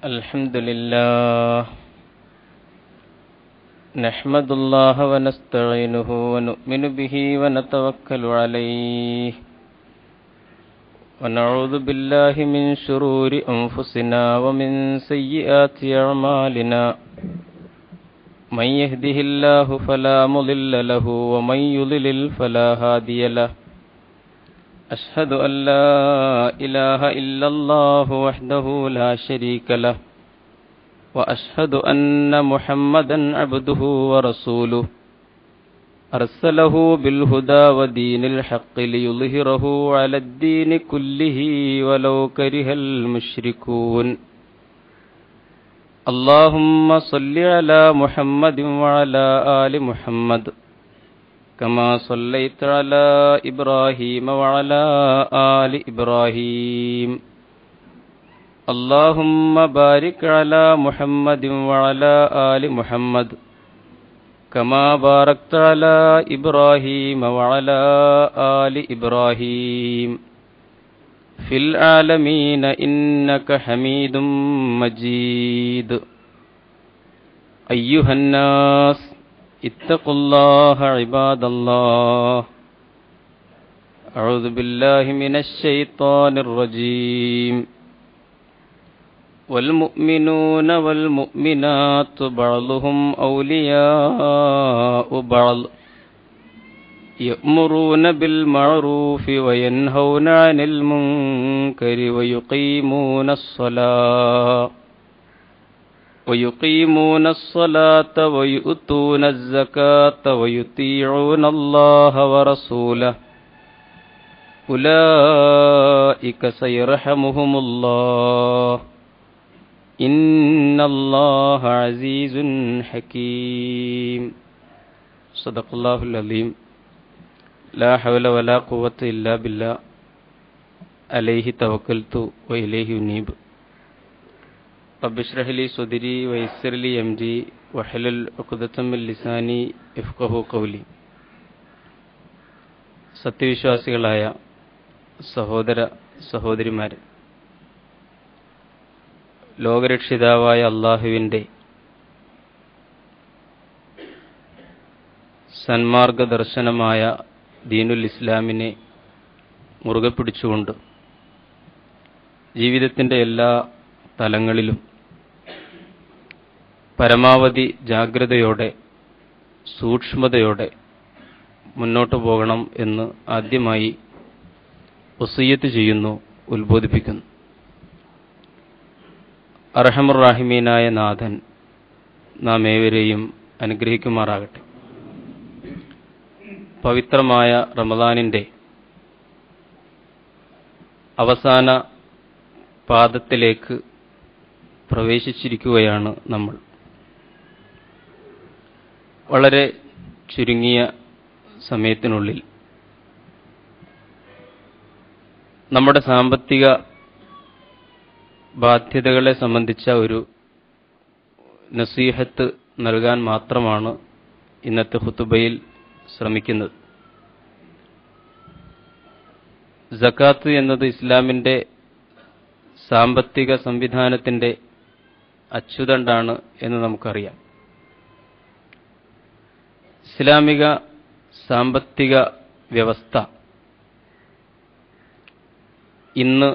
الحمد لله نحمد الله ونستعينه ونؤمن به ونتوكل عليه ونعوذ بالله من شرور أنفسنا ومن سيئات أعمالنا من يهده الله فلا مضل له ومن يضلل فلا هادي له أشهد أن لا إله إلا الله وحده لا شريك له وأشهد أن محمدا عبده ورسوله أرسله بالهدى ودين الحق ليظهره على الدين كله ولو كره المشركون اللهم صل على محمد وعلى آل محمد كما صليت على إبراهيم وعلى آل إبراهيم اللهم بارك على محمد وعلى آل محمد كما باركت على إبراهيم وعلى آل إبراهيم في العالمين إنك حميد مجيد أيها الناس اتقوا الله عباد الله أعوذ بالله من الشيطان الرجيم والمؤمنون والمؤمنات بعضهم أولياء بعض يأمرون بالمعروف وينهون عن المنكر ويقيمون الصلاة ويؤتون الزكاة ويطيعون الله ورسوله أولئك سيرحمهم الله إن الله عزيز حكيم صدق الله العظيم لا حول ولا قوة إلا بالله عليه توكلت وإليه أنيب رب اشرح لي صدري ويسر لي أمري واحلل عقدة من لساني يفقهوا قولي. സത്യവിശ്വാസികളായ സഹോദര സഹോദരിമാരെ, ലോകരക്ഷിതാവായ അള്ളാഹുവിൻ്റെ സന്മാർഗ ദർശനമായ ദീനുൽ ഇസ്ലാമിനെ മുറുകെ പിടിച്ചുകൊണ്ട് ജീവിതത്തിൻ്റെ എല്ലാ തലങ്ങളിലും പരമാവധി ജാഗ്രതയോടെ സൂക്ഷ്മതയോടെ മുന്നോട്ടു പോകണം എന്ന് ആദ്യമായി വസിയ്യത്ത് ചെയ്യുന്നു, ഉത്ബോധിപ്പിക്കുന്നു. അർഹമർ റാഹിമീനായ നാഥൻ നാം ഏവരെയും അനുഗ്രഹിക്കുമാറാകട്ടെ. പവിത്രമായ റമദാനിൻ്റെ അവസാന പാദത്തിലേക്ക് പ്രവേശിച്ചിരിക്കുകയാണ് നമ്മൾ. വളരെ ചുരുങ്ങിയ സമയത്തിനുള്ളിൽ നമ്മുടെ സാമ്പത്തിക ബാധ്യതകളെ സംബന്ധിച്ച ഒരു നസീഹത്ത് നൽകാൻ മാത്രമാണ് ഇന്നത്തെ ഖുതുബയിൽ ശ്രമിക്കുന്നത്. സകാത്ത് എന്നത് ഇസ്ലാമിൻ്റെ സാമ്പത്തിക സംവിധാനത്തിൻ്റെ അച്ചുതണ്ടാണ് എന്ന് നമുക്കറിയാം. ഇസ്ലാമിക സാമ്പത്തിക വ്യവസ്ഥ ഇന്ന്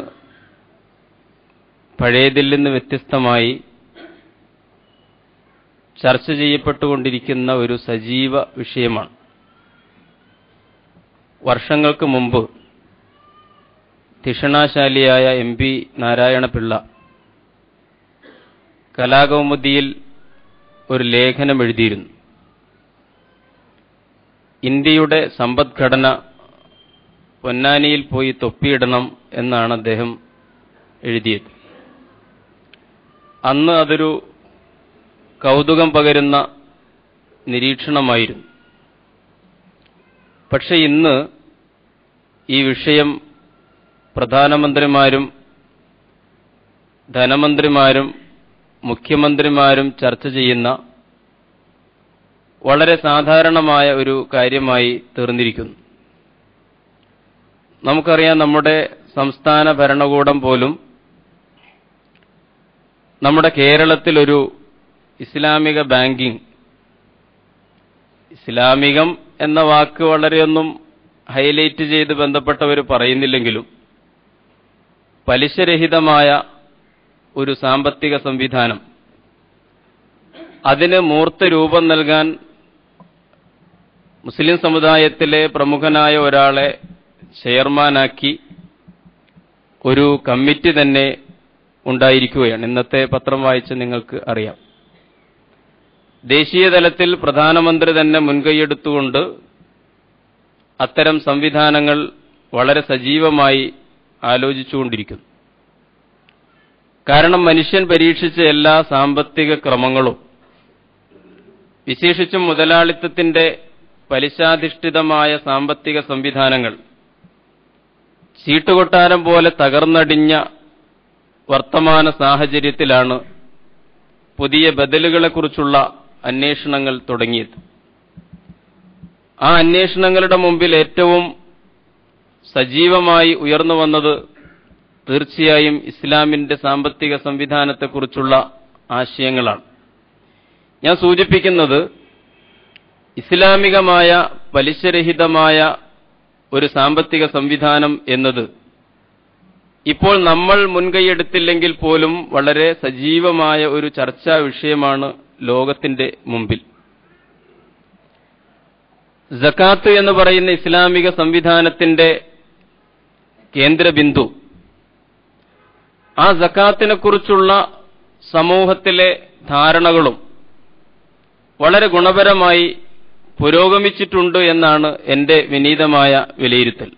പഴയതിൽ നിന്ന് വ്യത്യസ്തമായി ചർച്ച ചെയ്യപ്പെട്ടുകൊണ്ടിരിക്കുന്ന ഒരു സജീവ വിഷയമാണ്. വർഷങ്ങൾക്ക് മുമ്പ് ധിഷണാശാലിയായ MP നാരായണപിള്ള കലാകൗമുദിയിൽ ഒരു ലേഖനം എഴുതിയിരുന്നു. ഇന്ത്യയുടെ സമ്പദ്ഘടന പൊന്നാനിയിൽ പോയി തൊപ്പിയിടണം എന്നാണ് അദ്ദേഹം എഴുതിയത്. അന്ന് അതൊരു കൗതുകം പകരുന്ന നിരീക്ഷണമായിരുന്നു. പക്ഷെ ഇന്ന് ഈ വിഷയം പ്രധാനമന്ത്രിമാരും ധനമന്ത്രിമാരും മുഖ്യമന്ത്രിമാരും ചർച്ച ചെയ്യുന്ന വളരെ സാധാരണമായ ഒരു കാര്യമായി തീർന്നിരിക്കുന്നു. നമുക്കറിയാം, നമ്മുടെ സംസ്ഥാന ഭരണകൂടം പോലും നമ്മുടെ കേരളത്തിലൊരു ഇസ്ലാമിക ബാങ്കിംഗ്, ഇസ്ലാമികം എന്ന വാക്ക് വളരെയൊന്നും ഹൈലൈറ്റ് ചെയ്ത് ബന്ധപ്പെട്ടവർ പറയുന്നില്ലെങ്കിലും പലിശരഹിതമായ ഒരു സാമ്പത്തിക സംവിധാനം, അതിന് മൂർത്ത രൂപം നൽകാൻ മുസ്ലിം സമുദായത്തിലെ പ്രമുഖനായ ഒരാളെ ചെയർമാനാക്കി ഒരു കമ്മിറ്റി തന്നെ ഉണ്ടായിരിക്കുകയാണ്. ഇന്നത്തെ പത്രം വായിച്ച് നിങ്ങൾക്ക് അറിയാം. ദേശീയ തലത്തിൽ പ്രധാനമന്ത്രി തന്നെ മുൻകൈയെടുത്തുകൊണ്ട് അത്തരം സംവിധാനങ്ങൾ വളരെ സജീവമായി ആലോചിച്ചുകൊണ്ടിരിക്കുന്നു. കാരണം മനുഷ്യൻ പരീക്ഷിച്ച എല്ലാ സാമ്പത്തിക ക്രമങ്ങളും, വിശേഷിച്ചും മുതലാളിത്തത്തിന്റെ പലിശാധിഷ്ഠിതമായ സാമ്പത്തിക സംവിധാനങ്ങൾ ചീട്ടുകൊട്ടാരം പോലെ തകർന്നടിഞ്ഞ വർത്തമാന സാഹചര്യത്തിലാണ് പുതിയ ബദലുകളെക്കുറിച്ചുള്ള അന്വേഷണങ്ങൾ തുടങ്ങിയത്. ആ അന്വേഷണങ്ങളുടെ മുമ്പിൽ ഏറ്റവും സജീവമായി ഉയർന്നു വന്നത് തീർച്ചയായും ഇസ്ലാമിന്റെ സാമ്പത്തിക സംവിധാനത്തെക്കുറിച്ചുള്ള ആശയങ്ങളാണ്. ഞാൻ സൂചിപ്പിക്കുന്നത് ഇസ്ലാമികമായ പലിശരഹിതമായ ഒരു സാമ്പത്തിക സംവിധാനം എന്നത് ഇപ്പോൾ നമ്മൾ മുൻകൈയെടുത്തില്ലെങ്കിൽ പോലും വളരെ സജീവമായ ഒരു ചർച്ചാ വിഷയമാണ് ലോകത്തിന്റെ മുമ്പിൽ. സകാത്ത് എന്ന് പറയുന്ന ഇസ്ലാമിക സംവിധാനത്തിന്റെ കേന്ദ്രബിന്ദു, ആ സകാത്തിനെക്കുറിച്ചുള്ള സമൂഹത്തിലെ ധാരണകളും വളരെ ഗുണപരമായി പുരോഗമിച്ചിട്ടുണ്ട് എന്നാണ് എന്റെ വിനീതമായ വിലയിരുത്തൽ.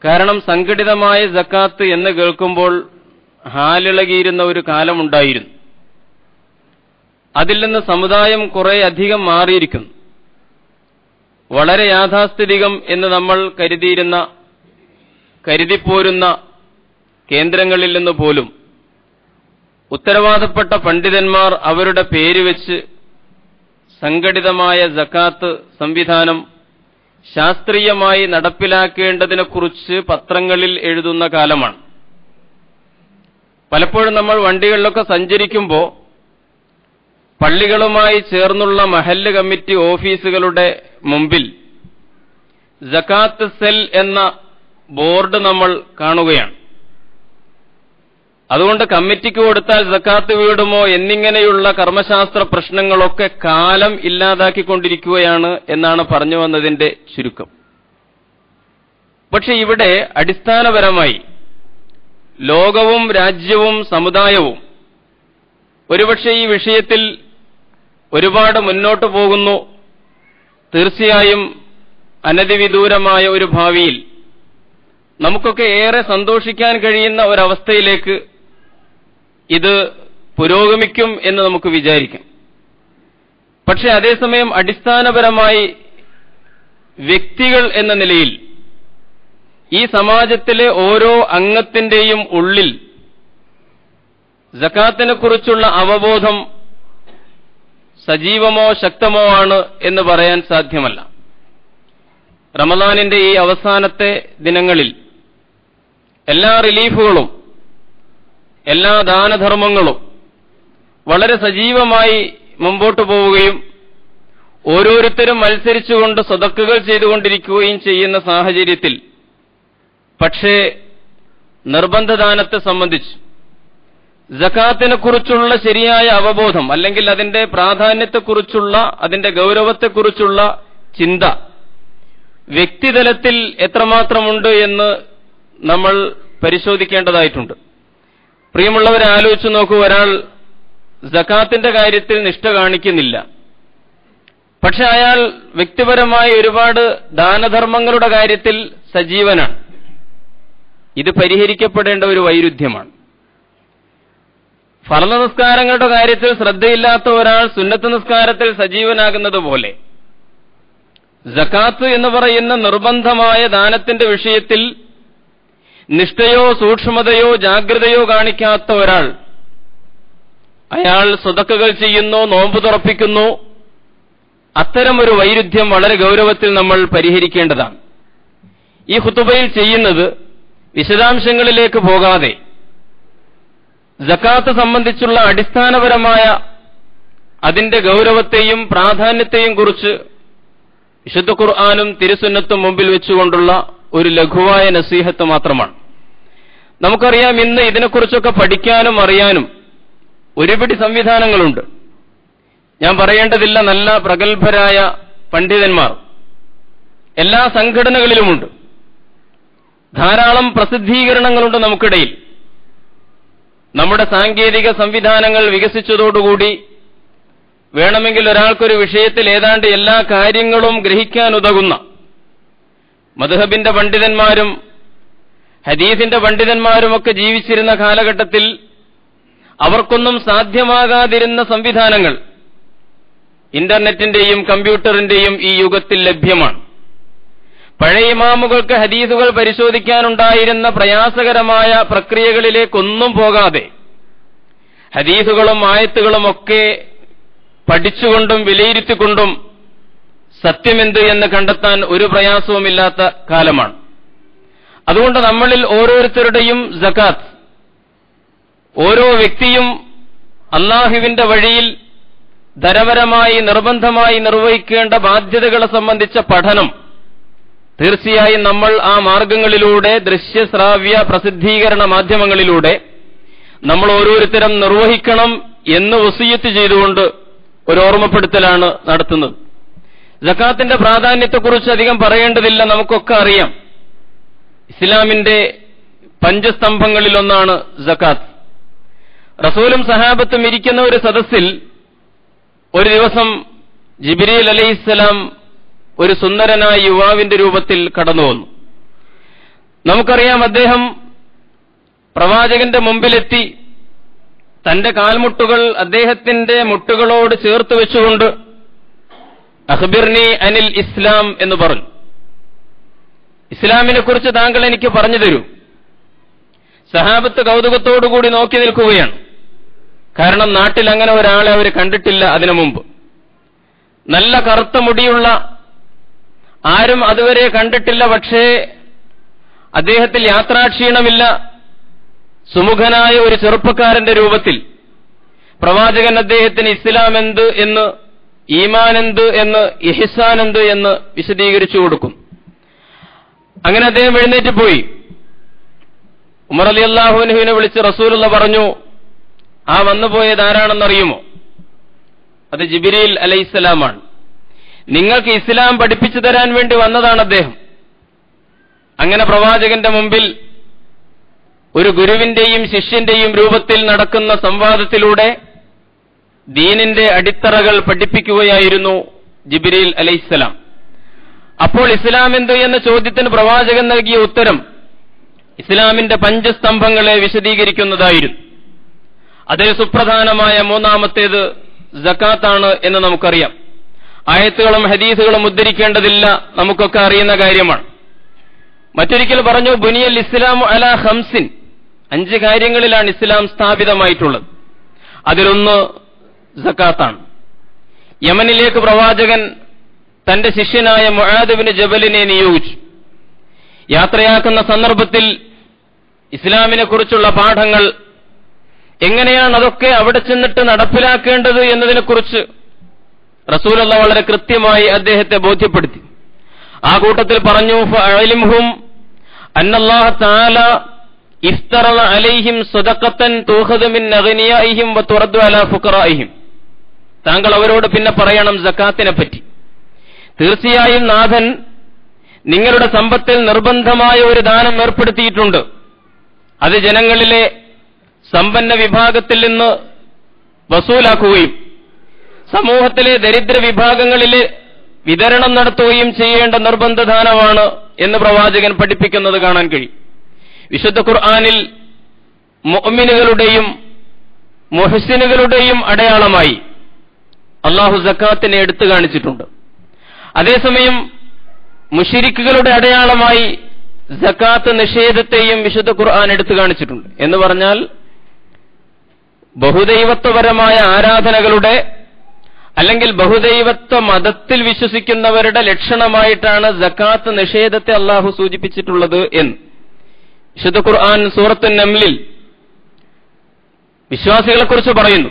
കാരണം സംഘടിതമായ സകാത്ത് എന്ന് കേൾക്കുമ്പോൾ ഹാലിളകിയിരുന്ന ഒരു കാലമുണ്ടായിരുന്നു. അതിൽ നിന്ന് സമുദായം കുറെ അധികം മാറിയിരിക്കുന്നു. വളരെ യാഥാസ്ഥിതികം എന്ന് നമ്മൾ കരുതിപ്പോരുന്ന കേന്ദ്രങ്ങളിൽ നിന്ന് പോലും ഉത്തരവാദപ്പെട്ട പണ്ഡിതന്മാർ അവരുടെ പേര് വെച്ച് സംഘടിതമായ സകാത്ത് സംവിധാനം ശാസ്ത്രീയമായി നടപ്പിലാക്കേണ്ടതിനെക്കുറിച്ച് പത്രങ്ങളിൽ എഴുതുന്ന കാലമാണ്. പലപ്പോഴും നമ്മൾ വണ്ടികളിലൊക്കെ സഞ്ചരിക്കുമ്പോൾ പള്ളികളുമായി ചേർന്നുള്ള മഹല്ല് കമ്മിറ്റി ഓഫീസുകളുടെ മുമ്പിൽ സകാത്ത് സെൽ എന്ന ബോർഡ് നമ്മൾ കാണുകയാണ്. അതുകൊണ്ട് കമ്മിറ്റിക്ക് കൊടുത്താൽ സകാത്ത് വീടുമോ എന്നിങ്ങനെയുള്ള കർമ്മശാസ്ത്ര പ്രശ്നങ്ങളൊക്കെ കാലം ഇല്ലാതാക്കിക്കൊണ്ടിരിക്കുകയാണ് എന്നാണ് പറഞ്ഞു വന്നതിന്റെ ചുരുക്കം. പക്ഷെ ഇവിടെ അടിസ്ഥാനപരമായി ലോകവും രാജ്യവും സമുദായവും ഒരുപക്ഷെ ഈ വിഷയത്തിൽ ഒരുപാട് മുന്നോട്ടു പോകുന്നു. തീർച്ചയായും അനതിവിദൂരമായ ഒരു ഭാവിയിൽ നമുക്കൊക്കെ ഏറെ സന്തോഷിക്കാൻ കഴിയുന്ന ഒരവസ്ഥയിലേക്ക് ഇത് പുരോഗമിക്കും എന്ന് നമുക്ക് വിചാരിക്കാം. പക്ഷെ അതേസമയം അടിസ്ഥാനപരമായി വ്യക്തികൾ എന്ന നിലയിൽ ഈ സമാജത്തിലെ ഓരോ അംഗത്തിന്റെയും ഉള്ളിൽ സകാത്തിനെക്കുറിച്ചുള്ള അവബോധം സജീവമോ ശക്തമോ ആണ് എന്ന് പറയാൻ സാധ്യമല്ല. റമദാനിന്റെ ഈ അവസാനത്തെ ദിനങ്ങളിൽ എല്ലാ റിലീഫുകളും എല്ലാ ദാനധർമ്മങ്ങളും വളരെ സജീവമായി മുമ്പോട്ടു പോവുകയും ഓരോരുത്തരും മത്സരിച്ചുകൊണ്ട് സദഖകൾ ചെയ്തുകൊണ്ടിരിക്കുകയും ചെയ്യുന്ന സാഹചര്യത്തിൽ പക്ഷേ നിർബന്ധദാനത്തെ സംബന്ധിച്ച് സകാത്തിനെക്കുറിച്ചുള്ള ശരിയായ അവബോധം അല്ലെങ്കിൽ അതിന്റെ പ്രാധാന്യത്തെക്കുറിച്ചുള്ള അതിന്റെ ഗൗരവത്തെക്കുറിച്ചുള്ള ചിന്ത വ്യക്തിതലത്തിൽ എത്രമാത്രമുണ്ട് എന്ന് നമ്മൾ പരിശോധിക്കേണ്ടതായിട്ടുണ്ട്. പ്രിയമുള്ളവരെ, ആലോചിച്ചു നോക്കൂ. ഒരാൾ സകാത്തിന്റെ കാര്യത്തിൽ നിഷ്ഠ കാണിക്കുന്നില്ല, പക്ഷെ അയാൾ വ്യക്തിപരമായ ഒരുപാട് ദാനധർമ്മങ്ങളുടെ കാര്യത്തിൽ സജീവനാണ്. ഇത് പരിഹരിക്കപ്പെടേണ്ട ഒരു വൈരുദ്ധ്യമാണ്. ഫർള് നിസ്കാരങ്ങളുടെ കാര്യത്തിൽ ശ്രദ്ധയില്ലാത്ത ഒരാൾ സുന്നത്ത് നിസ്കാരത്തിൽ സജീവനാകുന്നത് പോലെ സകാത്ത് എന്ന് പറയുന്ന നിർബന്ധമായ ദാനത്തിന്റെ വിഷയത്തിൽ നിഷ്ഠയോ സൂക്ഷ്മതയോ ജാഗ്രതയോ കാണിക്കാത്ത ഒരാൾ അയാൾ സ്വതക്കകൾ ചെയ്യുന്നു, നോമ്പ് തുറപ്പിക്കുന്നു. അത്തരമൊരു വൈരുദ്ധ്യം വളരെ ഗൗരവത്തിൽ നമ്മൾ പരിഹരിക്കേണ്ടതാണ്. ഈ ഖുതുബയിൽ ചെയ്യുന്നത് വിശദാംശങ്ങളിലേക്ക് പോകാതെ സകാത്ത് സംബന്ധിച്ചുള്ള അടിസ്ഥാനപരമായ അതിന്റെ ഗൗരവത്തെയും പ്രാധാന്യത്തെയും കുറിച്ച് വിശുദ്ധ ഖുർആനും തിരുസുന്നത്തും മുമ്പിൽ വെച്ചുകൊണ്ടുള്ള ഒരു ലഘുവായ നസീഹത്ത് മാത്രമാണ്. നമുക്കറിയാം, ഇന്ന് ഇതിനെക്കുറിച്ചൊക്കെ പഠിക്കാനും അറിയാനും ഒരുപിടി സംവിധാനങ്ങളുണ്ട്. ഞാൻ പറയേണ്ടതില്ല, നല്ല പ്രഗത്ഭരായ പണ്ഡിതന്മാർ എല്ലാ സംഘടനകളിലുമുണ്ട്. ധാരാളം പ്രസിദ്ധീകരണങ്ങളുണ്ട് നമുക്കിടയിൽ. നമ്മുടെ സാങ്കേതിക സംവിധാനങ്ങൾ വികസിച്ചതോടുകൂടി വേണമെങ്കിൽ ഒരാൾക്കൊരു വിഷയത്തിൽ ഏതാണ്ട് എല്ലാ കാര്യങ്ങളും ഗ്രഹിക്കാൻ ഉതകുന്ന മദ്ഹബിന്റെ പണ്ഡിതന്മാരും ഹദീസിന്റെ പണ്ഡിതന്മാരുമൊക്കെ ജീവിച്ചിരുന്ന കാലഘട്ടത്തിൽ അവർക്കൊന്നും സാധ്യമാകാതിരുന്ന സംവിധാനങ്ങൾ ഇന്റർനെറ്റിന്റെയും കമ്പ്യൂട്ടറിന്റെയും ഈ യുഗത്തിൽ ലഭ്യമാണ്. പഴയ ഇമാമുകൾക്ക് ഹദീസുകൾ പരിശോധിക്കാനുണ്ടായിരുന്ന പ്രയാസകരമായ പ്രക്രിയകളിലേക്കൊന്നും പോകാതെ ഹദീസുകളും ആയത്തുകളും ഒക്കെ പഠിച്ചുകൊണ്ടും വിലയിരുത്തിക്കൊണ്ടും സത്യമെന്ത് എന്ന് കണ്ടെത്താൻ ഒരു പ്രയാസവുമില്ലാത്ത കാലമാണ്. അതുകൊണ്ട് നമ്മളിൽ ഓരോരുത്തരുടെയും സകാത്ത്, ഓരോ വ്യക്തിയും അല്ലാഹുവിന്റെ വഴിയിൽ ധനപരമായി നിർബന്ധമായി നിർവഹിക്കേണ്ട ബാധ്യതകളെ സംബന്ധിച്ച പഠനം തീർച്ചയായും നമ്മൾ ആ മാർഗങ്ങളിലൂടെ, ദൃശ്യശ്രാവ്യ പ്രസിദ്ധീകരണ മാധ്യമങ്ങളിലൂടെ നമ്മൾ ഓരോരുത്തരും നിർവഹിക്കണം എന്ന് വസിയത്ത് ചെയ്തുകൊണ്ട് ഒരു ഓർമ്മപ്പെടുത്തലാണ് നടത്തുന്നത്. സകാത്തിന്റെ പ്രാധാന്യത്തെക്കുറിച്ച് അധികം പറയേണ്ടതില്ല, നമുക്കൊക്കെ അറിയാം. ഇസ്ലാമിന്റെ പഞ്ചസ്തംഭങ്ങളിലൊന്നാണ് സകാത്ത്. റസൂലും സഹാബത്തും ഇരിക്കുന്ന ഒരു സദസ്സിൽ ഒരു ദിവസം ജിബ്രീൽ അലൈഹിസ്സലാം ഒരു സുന്ദരനായ യുവാവിന്റെ രൂപത്തിൽ കടന്നു വന്നു. നമുക്കറിയാം, അദ്ദേഹം പ്രവാചകന്റെ മുമ്പിലെത്തി തന്റെ കാൽമുട്ടുകൾ അദ്ദേഹത്തിന്റെ മുട്ടുകളോട് ചേർത്ത് വെച്ചുകൊണ്ട് അഖ്ബിർനി അനിൽ ഇസ്ലാം എന്ന് പറഞ്ഞു. ഇസ്ലാമിനെ കുറിച്ച് താങ്കൾ എനിക്ക് പറഞ്ഞു തരൂ. സഹാബത്ത് കൗതുകത്തോടുകൂടി നോക്കി നിൽക്കുകയാണ്. കാരണം നാട്ടിൽ അങ്ങനെ ഒരാളെ അവർ കണ്ടിട്ടില്ല അതിനു മുമ്പ്. നല്ല കറുത്ത മുടിയുള്ള, ആരും അതുവരെ കണ്ടിട്ടില്ല, പക്ഷേ അദ്ദേഹത്തിൽ യാത്രാക്ഷീണമില്ല, സുമുഖനായ ഒരു ചെറുപ്പക്കാരന്റെ രൂപത്തിൽ പ്രവാചകൻ അദ്ദേഹത്തിന് ഇസ്ലാം എന്ത് എന്ന്, ഈമാൻ എന്ത് എന്ന്, ഇഹ്സാൻ എന്ത് എന്ന് വിശദീകരിച്ചു കൊടുക്കും. അങ്ങനെ അദ്ദേഹം എഴുന്നേറ്റ് പോയി. ഉമർ റളിയല്ലാഹു അൻഹുവിനെ വിളിച്ച് റസൂലുള്ള പറഞ്ഞു, ആ വന്നുപോയത് ആരാണെന്നറിയുമോ? അത് ജിബ്രീൽ അലൈഹിസ്സലാമാണ്. നിങ്ങൾക്ക് ഇസ്ലാം പഠിപ്പിച്ചു തരാൻ വേണ്ടി വന്നതാണ് അദ്ദേഹം. അങ്ങനെ പ്രവാചകന്റെ മുമ്പിൽ ഒരു ഗുരുവിന്റെയും ശിഷ്യന്റെയും രൂപത്തിൽ നടക്കുന്ന സംവാദത്തിലൂടെ ദീനിന്റെ അടിത്തറകൾ പഠിപ്പിക്കുകയായിരുന്നു ജിബ്രീൽ അലൈഹിസ്സലാം. അപ്പോൾ ഇസ്ലാം എന്ത് എന്ന ചോദ്യത്തിന് പ്രവാചകൻ നൽകിയ ഉത്തരം ഇസ്ലാമിന്റെ പഞ്ചസ്തംഭങ്ങളെ വിശദീകരിക്കുന്നതായിരുന്നു. അതിൽ സുപ്രധാനമായ മൂന്നാമത്തേത് സകാത്താണ് എന്ന് നമുക്കറിയാം. ആയത്തുകളും ഹദീസുകളും ഉദ്ധരിക്കേണ്ടതില്ല, നമുക്കൊക്കെ അറിയുന്ന കാര്യമാണ്. മറ്റൊരിക്കൽ പറഞ്ഞു, ബുനിയൽ ഇസ്ലാമു അലാ ഖംസിൻ, 5 കാര്യങ്ങളിലാണ് ഇസ്ലാം സ്ഥാപിതമായിട്ടുള്ളത്. അതിലൊന്ന് സകാത്താണ്. യമനിലേക്ക് പ്രവാചകൻ തന്റെ ശിഷ്യനായ മുആദ് ഇബ്നു ജബലിനെ നിയോഗിച്ചു. യാത്രയാക്കുന്ന സന്ദർഭത്തിൽ ഇസ്ലാമിനെ കുറിച്ചുള്ള പാഠങ്ങൾ എങ്ങനെയാണ് അതൊക്കെ അവിടെ ചെന്നിട്ട് നടപ്പിലാക്കേണ്ടത് എന്നതിനെക്കുറിച്ച് റസൂലുള്ളാഹി വളരെ കൃത്യമായി അദ്ദേഹത്തെ ബോധ്യപ്പെടുത്തി. ആ കൂട്ടത്തിൽ പറഞ്ഞു, ഫഅലിംഹും അന്നല്ലാഹു തആല ഇഫ്തറ അലൈഹിം സദഖത്തൻ തുഖദു മിൻ അഗ്നിയാഇഹിം വതുറദ്ദു അലാ ഫുഖറാഇഹിം. താങ്കൾ അവരോട് പിന്നെ പറയണം സകാത്തിനെ പറ്റി. തീർച്ചയായും നാഥൻ നിങ്ങളുടെ സമ്പത്തിൽ നിർബന്ധമായ ഒരു ദാനം ഏർപ്പെടുത്തിയിട്ടുണ്ട്. അത് ജനങ്ങളിലെ സമ്പന്ന വിഭാഗത്തിൽ നിന്ന് വസൂലാക്കുകയും സമൂഹത്തിലെ ദരിദ്ര വിഭാഗങ്ങളിലെ വിതരണം നടത്തുകയും ചെയ്യേണ്ട നിർബന്ധദാനമാണ് എന്ന് പ്രവാചകൻ പഠിപ്പിക്കുന്നത് കാണാൻ കഴിയും. വിശുദ്ധ ഖുർആനിൽ മുഅ്മിനുകളുടെയും മുഹ്സിനുകളുടെയും അടയാളമായി അല്ലാഹു സകാത്തിനെ എടുത്തു കാണിച്ചിട്ടുണ്ട്. അതേസമയം മുശ്രിക്കുകളുടെ അടയാളമായി സകാത്ത് നിഷേധത്തെയും വിശുദ്ധ ഖുർആൻ എടുത്തു കാണിച്ചിട്ടുണ്ട്. എന്ന് പറഞ്ഞാൽ ബഹുദൈവത്വപരമായ ആരാധനകളുടെ അല്ലെങ്കിൽ ബഹുദൈവത്വ മതത്തിൽ വിശ്വസിക്കുന്നവരുടെ ലക്ഷണമായിട്ടാണ് സകാത്ത് നിഷേധത്തെ അല്ലാഹു സൂചിപ്പിച്ചിട്ടുള്ളത് എന്ന് വിശുദ്ധ ഖുർആൻ സൂറത്തുൻ നംലിൽ വിശ്വാസികളെക്കുറിച്ച് പറയുന്നു,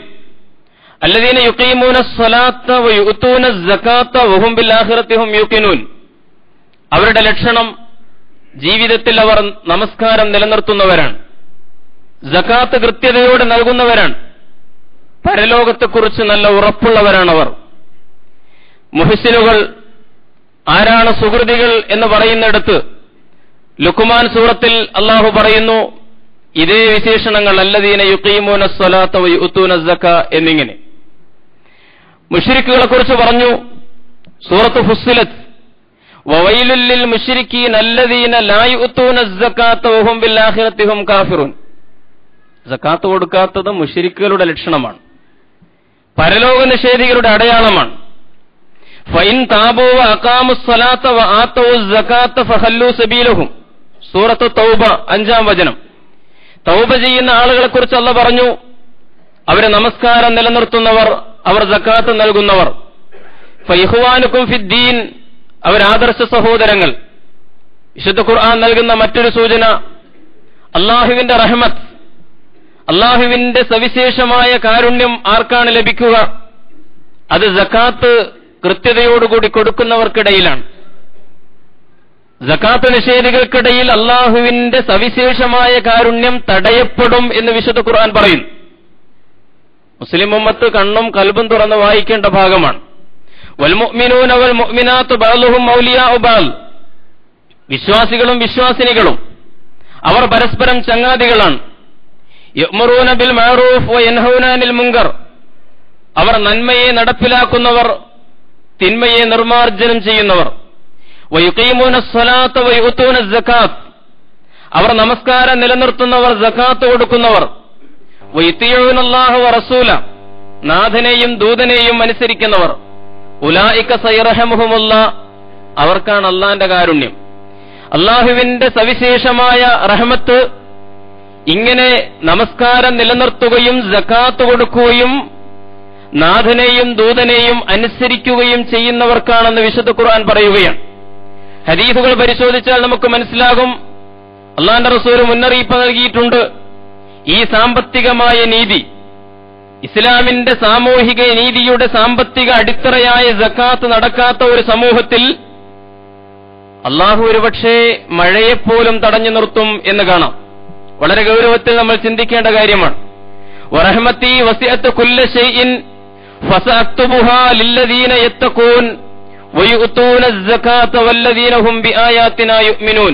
അല്ലദീന യുഖീമൂന സ്വലാത്ത വയുഅ്തൂന സകാത്ത വഹും ബിൽ ആഖിറതി ഹും യൂഖിനൂൻ. അവരുടെ ലക്ഷണം ജീവിതത്തിൽ അവർ നമസ്കാരം നിലനിർത്തുന്നവരാണ്, സകാത്ത് കൃത്യതയോടെ നൽകുന്നവരാണ്, പരലോകത്തെക്കുറിച്ച് നല്ല ഉറപ്പുള്ളവരാണവർ. മുഹ്സിനുകൾ ആരാണ് സുഹൃതികൾ എന്ന് പറയുന്നിടത്ത് ലുഖ്മാൻ സൂറത്തിൽ അല്ലാഹു പറയുന്നു ഇതേ വിശേഷണങ്ങൾ, അല്ലദീന യുഖീമൂന സ്വലാത്ത വയുഅ്തൂന സകാ എന്നിങ്ങനെ. മുശ്രിക്കുകളെ കുറിച്ച് പറഞ്ഞു സൂറത്ത് ഫുസ്സിലത്ത്, വവൈലുൽ ലിൽ മുശ്രിക്കീന അല്ലദീന ലാ യുഅ്തൂന സകാത്ത വഹും ബിൽ ആഖിറതി ഹും കാഫിറൂൻ. സകാത്ത് കൊടുക്കാത്തത് മുശ്രിക്കുകളുടെ ലക്ഷണമാണ്, പരലോക നിഷേധികളുടെ അടയാളമാണ്. ഫൈൻ താബൂ വഅഖാമുസ് സ്വലാത്ത വആതൂസ് സകാത്ത ഫഖല്ലൂ സബീലഹും. സൂറത്ത് തൗബ 5-ാം വചനം. തൗബ ചെയ്യുന്ന ആളുകളെ കുറിച്ച് അല്ലാഹു പറഞ്ഞു, അവരെ നമസ്കാരം നിലനിർത്തുന്നവർ, അവർ സകാത്ത് നൽകുന്നവർ. ഫഇഖ്വാനുകും ഫിദ്ദീൻ, അവർ ആദർശ സഹോദരങ്ങൾ. വിശുദ്ധ ഖുർആൻ നൽകുന്ന മറ്റൊരു സൂചന, അല്ലാഹുവിന്റെ റഹ്മത്ത്, അല്ലാഹുവിന്റെ സവിശേഷമായ കാരുണ്യം ആർക്കാണ് ലഭിക്കുക? അത് സകാത്ത് കൃത്യതയോടുകൂടി കൊടുക്കുന്നവർക്കിടയിലാണ്. സകാത്ത് നിഷേധികൾക്കിടയിൽ അല്ലാഹുവിന്റെ സവിശേഷമായ കാരുണ്യം തടയപ്പെടും എന്ന് വിശുദ്ധ ഖുർആൻ പറയുന്നു. മുസ്ലിം ഉമ്മത്ത് കണ്ണും കൽബും തുറന്ന് വായിക്കേണ്ട ഭാഗമാണ്. വൽമുഅ്മിനൂന വൽമുഅ്മിനാത്തു ബഅ്ളുഹും ഔലിയാഉ ബഅ്ൾ. വിശ്വാസികളും വിശ്വാസിനികളും അവർ പരസ്പരം ചങ്ങാതികളാണ്. യഅ്മുറൂന ബിൽ മഅറൂഫ് വയൻഹൗന അനിൽ മുൻകർ. അവർ നന്മയെ നടപ്പിലാക്കുന്നവർ, തിന്മയെ നിർമാർജനം ചെയ്യുന്നവർ. വയുഖീമൂന സ്വലാത്ത വയുഅ്തൂന സകാത്ത്. അവർ നമസ്കാരം നിലനിർത്തുന്നവർ, സകാത്ത് കൊടുക്കുന്നവർ. വയതീഊന അല്ലാഹ വറസൂല. നാഥനെയും ദൂതനെയും അനുസരിക്കുന്നവർ. ഉലൈക സയർഹമുഹുമുല്ലാഹ്. അവർക്കാണ് അല്ലാഹുവിന്റെ കാരുണ്യം. അല്ലാഹുവിന്റെ സവിശേഷമായ റഹ്മത്ത് ഇങ്ങനെ നമസ്കാരം നിലനിർത്തുകയും സകാത്ത് കൊടുക്കുകയും നാഥനെയും ദൂതനെയും അനുസരിക്കുകയും ചെയ്യുന്നവർക്കാണെന്ന് വിശുദ്ധ ഖുർആൻ പറയുകയാണ്. ഹദീസുകൾ പരിശോധിച്ചാൽ നമുക്ക് മനസ്സിലാകും, അല്ലാഹുവിന്റെ റസൂൽ മുന്നറിയിപ്പ് നൽകിയിട്ടുണ്ട്. ഈ സാമ്പത്തികമായ നീതി, ഇസ്ലാമിന്റെ സാമൂഹിക നീതിയുടെ സാമ്പത്തിക അടിത്തറയായ സകാത്ത് നടക്കാത്ത ഒരു സമൂഹത്തിൽ അല്ലാഹു ഒരുപക്ഷേ മഴയെപ്പോലും തടഞ്ഞു നിർത്തും എന്ന് കാണാം. വളരെ ഗൗരവത്തിൽ നമ്മൾ ചിന്തിക്കേണ്ട കാര്യമാണ്. വറഹ്മത്തി വസിഅത്ത് കുല്ല ശൈഇൻ ഫസഅക്തുബുഹാ ലില്ലദീന യത്തഖൂൻ വയുഅ്തൂന സകാത്ത വല്ലദീന ഹും ബിആയാതിനാ യുഅ്മിനൂൻ.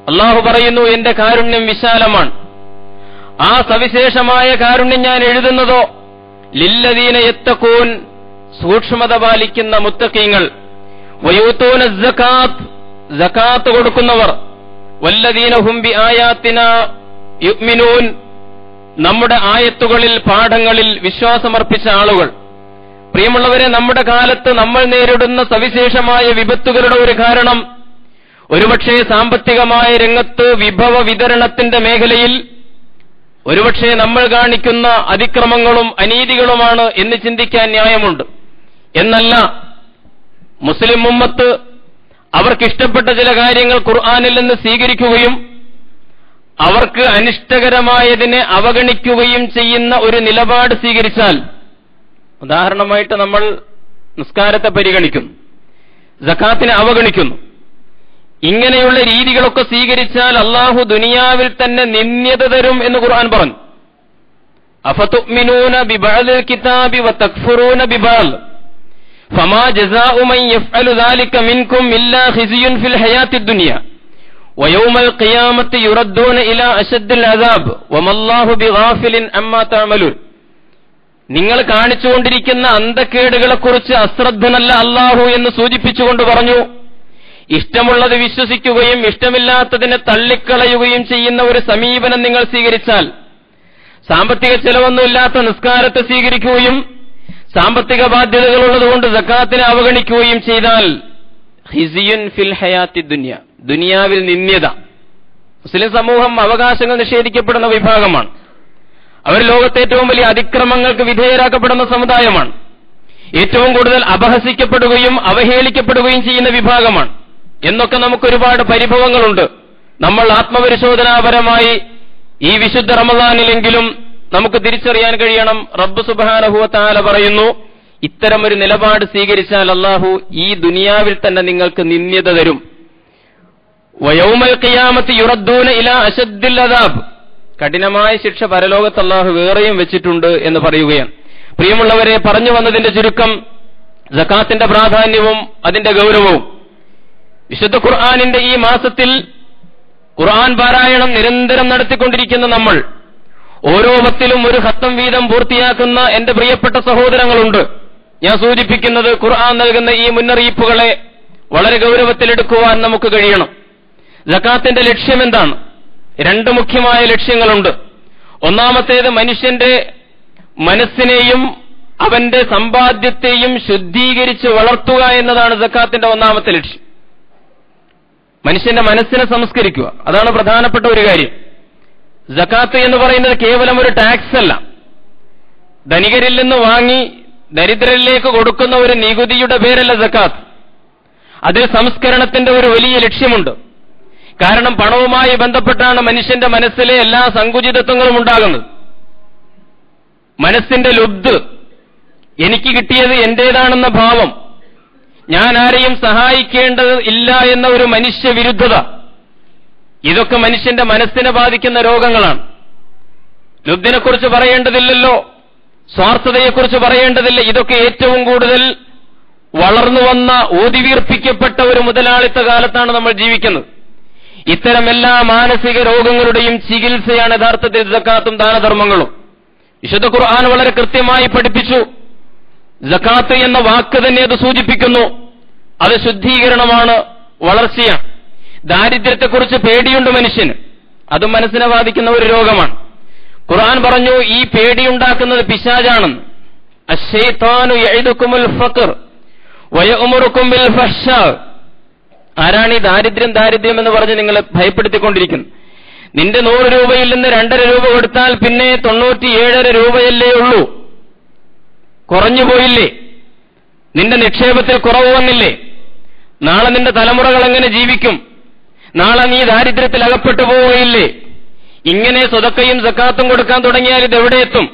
അല്ലാഹു പറയുന്നു, എന്റെ കാരുണ്യം വിശാലമാണ്. ആ സവിശേഷമായ കാരുണ്യം ഞാൻ എഴുതുന്നതോ ലില്ലദീന യത്തഖൂൻ, സൂക്ഷ്മത പാലിക്കുന്ന മുത്തഖീങ്ങൾ. വയുഅ്തൂന സകാത്ത്, സകാത്ത് കൊടുക്കുന്നവർ. വല്ലദീന ഹും ബിആയാതിനാ യുഅ്മിനൂൻ, നമ്മുടെ ആയത്തുകളിൽ, പാഠങ്ങളിൽ വിശ്വാസമർപ്പിച്ച ആളുകൾ. പ്രിയമുള്ളവരെ, നമ്മുടെ കാലത്ത് നമ്മൾ നേരിടുന്ന സവിശേഷമായ വിപത്തുകളുടെ ഒരു കാരണം ഒരുപക്ഷേ സാമ്പത്തികമായ രംഗത്ത് വിഭവ വിതരണത്തിന്റെ മേഖലയിൽ ഒരുപക്ഷേ നമ്മൾ കാണിക്കുന്ന അതിക്രമങ്ങളും അനീതികളുമാണ് എന്ന് ചിന്തിക്കാൻ ന്യായമുണ്ട്. എന്നല്ല, മുസ്ലിം ഉമ്മത്ത് അവർക്കിഷ്ടപ്പെട്ട ചില കാര്യങ്ങൾ ഖുർആനിൽ നിന്ന് സ്വീകരിക്കുകയും അവർക്ക് അനിഷ്ടകരമായതിനെ അവഗണിക്കുകയും ചെയ്യുന്ന ഒരു നിലപാട് സ്വീകരിച്ചാൽ, ഉദാഹരണമായിട്ട് നമ്മൾ നിസ്കാരത്തെ പരിഗണിക്കുന്നു, സകാത്തിനെ അവഗണിക്കുന്നു, ഇങ്ങനെയുള്ള രീതികളൊക്കെ സ്വീകരിച്ചാൽ അല്ലാഹു ദുനിയാവിൽ തന്നെ നിന്ദ്യത തരും എന്ന് ഖുർആൻ പറഞ്ഞു. അഫതുഅ്മിനൂന ബിബഅദിൽ കിതാബി വതക്ഫുറൂന ബിബഅദ് ഫമാ ജസാഉ മൻ യഫ്അലു ദാലിക മിൻകും ഇല്ലാ ഖിസ്യുൻ ഫിൽ ഹയാത്തിദ് ദുനിയ വയൗമൽ ഖിയാമത്തി യുറദ്ദൂന ഇലാ അശദ്ദിൽ അദാബ് വമല്ലാഹു ബിഗാഫിലിൻ അമ്മാ തഅമലൂൻ. നിങ്ങൾ കാണിച്ചുകൊണ്ടിരിക്കുന്ന അന്തക്കേടുകളെക്കുറിച്ച് അശ്രദ്ധനല്ല അല്ലാഹു എന്ന് സൂചിപ്പിച്ചുകൊണ്ട് പറഞ്ഞു, ഇഷ്ടമുള്ളത് വിശ്വസിക്കുകയും ഇഷ്ടമില്ലാത്തതിനെ തള്ളിക്കളയുകയും ചെയ്യുന്ന ഒരു സമീപനം നിങ്ങൾ സ്വീകരിച്ചാൽ, സാമ്പത്തിക ചെലവൊന്നുമില്ലാത്ത നിസ്കാരത്തെ സ്വീകരിക്കുകയും സാമ്പത്തിക ബാധ്യതകളുള്ളതുകൊണ്ട് സകാത്തിനെ അവഗണിക്കുകയും ചെയ്താൽ ഖിസ്യുൻ ഫിൽ ഹയാത്തി ദുനിയ, ദുനിയാവിൽ നിന്ദ്യത. മുസ്ലിം സമൂഹം അവകാശങ്ങൾ നിഷേധിക്കപ്പെടുന്ന വിഭാഗമാണ്. അവർ ലോകത്തെ ഏറ്റവും വലിയ അതിക്രമങ്ങൾക്ക് വിധേയരാക്കപ്പെടുന്ന സമുദായമാണ്. ഏറ്റവും കൂടുതൽ അപഹസിക്കപ്പെടുകയും അവഹേളിക്കപ്പെടുകയും ചെയ്യുന്ന വിഭാഗമാണ് എന്നൊക്കെ നമുക്കൊരുപാട് പരിഭവങ്ങളുണ്ട്. നമ്മൾ ആത്മപരിശോധനാപരമായി ഈ വിശുദ്ധ റമദാനിലെങ്കിലും നമുക്ക് തിരിച്ചറിയാൻ കഴിയണം. റബ്ബ് സുബ്ഹാനഹു വ തആല പറയുന്നു, ഇത്തരമൊരു നിലപാട് സ്വീകരിച്ചാൽ അല്ലാഹു ഈ ദുനിയാവിൽ തന്നെ നിങ്ങൾക്ക് നിന്ദ്യത തരും. വയൗമൽ ഖിയാമത്തി യുറദ്ദൂന ഇലാ അശദ്ദിൽ അദാബ്, കഠിനമായ ശിക്ഷ പരലോകത്ത് അല്ലാഹു വേറെയും വെച്ചിട്ടുണ്ട് എന്ന് പറയുകയാണ്. പ്രിയമുള്ളവരെ, പറഞ്ഞു വന്നതിന്റെ ചുരുക്കം സകാത്തിന്റെ പ്രാധാന്യവും അതിന്റെ ഗൗരവവും. വിശുദ്ധ ഖുർആനിന്റെ ഈ മാസത്തിൽ ഖുർആൻ പാരായണം നിരന്തരം നടത്തിക്കൊണ്ടിരിക്കുന്ന നമ്മൾ, ഓരോ വക്തിലും ഒരു ഖത്തം വീതം പൂർത്തിയാക്കുന്ന എന്റെ പ്രിയപ്പെട്ട സഹോദരങ്ങളുണ്ട്. ഞാൻ സൂചിപ്പിക്കുന്നത്, ഖുർആൻ നൽകുന്ന ഈ മുന്നറിയിപ്പുകളെ വളരെ ഗൗരവത്തിലെടുക്കുവാൻ നമുക്ക് കഴിയണം. സകാത്തിന്റെ ലക്ഷ്യം എന്താണ്? രണ്ട് മുഖ്യമായ ലക്ഷ്യങ്ങളുണ്ട്. ഒന്നാമത്തേത് മനുഷ്യന്റെ മനസ്സിനെയും അവന്റെ സമ്പാദ്യത്തെയും ശുദ്ധീകരിച്ച് വളർത്തുക എന്നതാണ് സകാത്തിന്റെ ഒന്നാമത്തെ ലക്ഷ്യം. മനുഷ്യന്റെ മനസ്സിനെ സംസ്കരിക്കുക, അതാണ് പ്രധാനപ്പെട്ട ഒരു കാര്യം. സകാത്ത് എന്ന് പറയുന്നത് കേവലം ഒരു ടാക്സ് അല്ല, ധനികരിൽ നിന്ന് വാങ്ങി ദരിദ്രരിലേക്ക് കൊടുക്കുന്ന ഒരു നികുതിയുടെ പേരല്ല സകാത്ത്. അതിൽ സംസ്കരണത്തിന്റെ ഒരു വലിയ ലക്ഷ്യമുണ്ട്. കാരണം പണവുമായി ബന്ധപ്പെട്ടാണ് മനുഷ്യന്റെ മനസ്സിലെ എല്ലാ സങ്കുചിതത്വങ്ങളും ഉണ്ടാകുന്നത്. മനസ്സിന്റെ ലുബ്ധ്, എനിക്ക് കിട്ടിയത് എന്റേതാണെന്ന ഭാവം, ഞാൻ ആരെയും സഹായിക്കേണ്ടത് ഇല്ല എന്ന ഒരു മനുഷ്യവിരുദ്ധത, ഇതൊക്കെ മനുഷ്യന്റെ മനസ്സിനെ ബാധിക്കുന്ന രോഗങ്ങളാണ്. ലുബ്ധിനെക്കുറിച്ച് പറയേണ്ടതില്ലല്ലോ, സ്വാർത്ഥതയെക്കുറിച്ച് പറയേണ്ടതില്ല. ഇതൊക്കെ ഏറ്റവും കൂടുതൽ വളർന്നു വന്ന ഊതിവീർപ്പിക്കപ്പെട്ട ഒരു മുതലാളിത്ത കാലത്താണ് നമ്മൾ ജീവിക്കുന്നത്. ഇത്തരം എല്ലാ മാനസിക രോഗങ്ങളുടെയും ചികിത്സയാണ് യഥാർത്ഥത്തിൽ സകാത്തും ദാനധർമ്മങ്ങളും. വിശുദ്ധ ഖുർആൻ വളരെ കൃത്യമായി പഠിപ്പിച്ചു. സകാത്ത് എന്ന വാക്ക് തന്നെ അത് സൂചിപ്പിക്കുന്നു. അത് ശുദ്ധീകരണമാണ്, വളർച്ചയാണ്. ദാരിദ്ര്യത്തെക്കുറിച്ച് പേടിയുണ്ട് മനുഷ്യന്, അതും മനസ്സിനെ ബാധിക്കുന്ന ഒരു രോഗമാണ്. ഖുർആൻ പറഞ്ഞു, ഈ പേടിയുണ്ടാക്കുന്നത് പിശാചാണെന്ന്. അശ്ശൈത്താനു യഇദുകുമുൽ ഫഖർ വയഅമുറുകും ബിൽ ഫഹ്ശാ. ആരാണ് ഈ ദാരിദ്ര്യം എന്ന് പറഞ്ഞ് നിങ്ങളെ ഭയപ്പെടുത്തിക്കൊണ്ടിരിക്കുന്നത്? നിന്റെ 100 രൂപയിൽ നിന്ന് 2.5 രൂപ കൊടുത്താൽ പിന്നെ 97.5 രൂപയല്ലേ ഉള്ളൂ, കുറഞ്ഞുപോയില്ലേ? നിന്റെ നിക്ഷേപത്തിൽ കുറവ് വന്നില്ലേ? നാളെ നിന്റെ തലമുറകൾ എങ്ങനെ ജീവിക്കും? നാളെ നീ ദാരിദ്ര്യത്തിൽ അകപ്പെട്ടു പോവുകയില്ലേ? ഇങ്ങനെ സ്വതക്കയും സക്കാത്തും കൊടുക്കാൻ തുടങ്ങിയാൽ ഇതെവിടെ എത്തും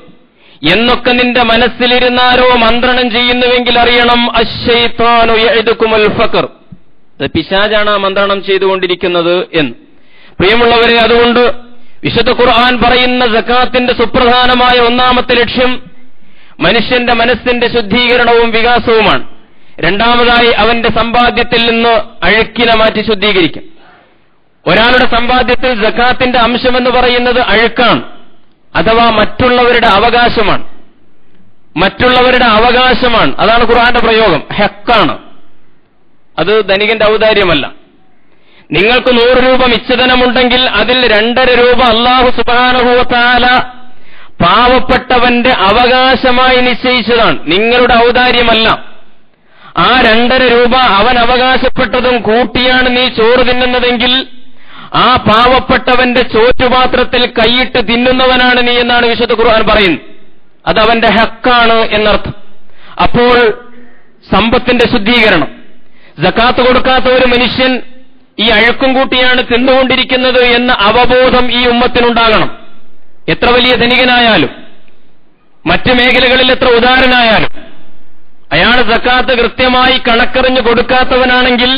എന്നൊക്കെ നിന്റെ മനസ്സിലിരുന്നാരോ മന്ത്രണം ചെയ്യുന്നുവെങ്കിൽ അറിയണം, അശ്ശൈത്താനു യഇദുകുമുൽ ഫഖർ, പിശാചാണ് ആ മന്ത്രണം ചെയ്തുകൊണ്ടിരിക്കുന്നത് എന്ന്. പ്രിയമുള്ളവരെ, അതുകൊണ്ട് വിശുദ്ധ ഖുർആൻ പറയുന്ന സക്കാത്തിന്റെ സുപ്രധാനമായ ഒന്നാമത്തെ ലക്ഷ്യം മനുഷ്യന്റെ മനസ്സിന്റെ ശുദ്ധീകരണവും വികാസവുമാണ്. രണ്ടാമതായി അവന്റെ സമ്പാദ്യത്തിൽ നിന്ന് അഴുക്കിനെ മാറ്റി ശുദ്ധീകരിക്കും. ഒരാളുടെ സമ്പാദ്യത്തിൽ സക്കാത്തിന്റെ അംശമെന്ന് പറയുന്നത് അഴുക്കാണ്, അഥവാ മറ്റുള്ളവരുടെ അവകാശമാണ്. മറ്റുള്ളവരുടെ അവകാശമാണ്, അതാണ് ഖുർആന്റെ പ്രയോഗം. ഹക്കാണ്, അത് ധനികന്റെ ഔദാര്യമല്ല. നിങ്ങൾക്ക് 100 രൂപ മിച്ചധനമുണ്ടെങ്കിൽ അതിൽ 2.5 രൂപ അല്ലാഹു സുബ്ഹാനഹു വ തആല പാവപ്പെട്ടവന്റെ അവകാശമായി നിശ്ചയിച്ചതാണ്, നിങ്ങളുടെ ഔദാര്യമല്ല. ആ 2.5 രൂപ അവൻ അവകാശപ്പെട്ടതും കൂട്ടിയാണ് നീ ചോറ് തിന്നുന്നതെങ്കിൽ ആ പാവപ്പെട്ടവന്റെ ചോറ്റുപാത്രത്തിൽ കൈയിട്ട് തിന്നുന്നവനാണ് നീ എന്നാണ് വിശുദ്ധ ഖുർആൻ പറയുന്നത്. അത് അവന്റെ ഹക്കാണ് എന്നർത്ഥം. അപ്പോൾ സമ്പത്തിന്റെ ശുദ്ധീകരണം. സക്കാത്ത് കൊടുക്കാത്ത ഒരു മനുഷ്യൻ ഈ അഴുക്കും കൂട്ടിയാണ് തിന്നുകൊണ്ടിരിക്കുന്നത് എന്ന അവബോധം ഈ ഉമ്മത്തിനുണ്ടാകണം. എത്ര വലിയ ധനികനായാലും മറ്റു മേഖലകളിൽ എത്ര ഉദാരനായാലും അയാൾ സക്കാത്ത് കൃത്യമായി കണക്കറിഞ്ഞു കൊടുക്കാത്തവനാണെങ്കിൽ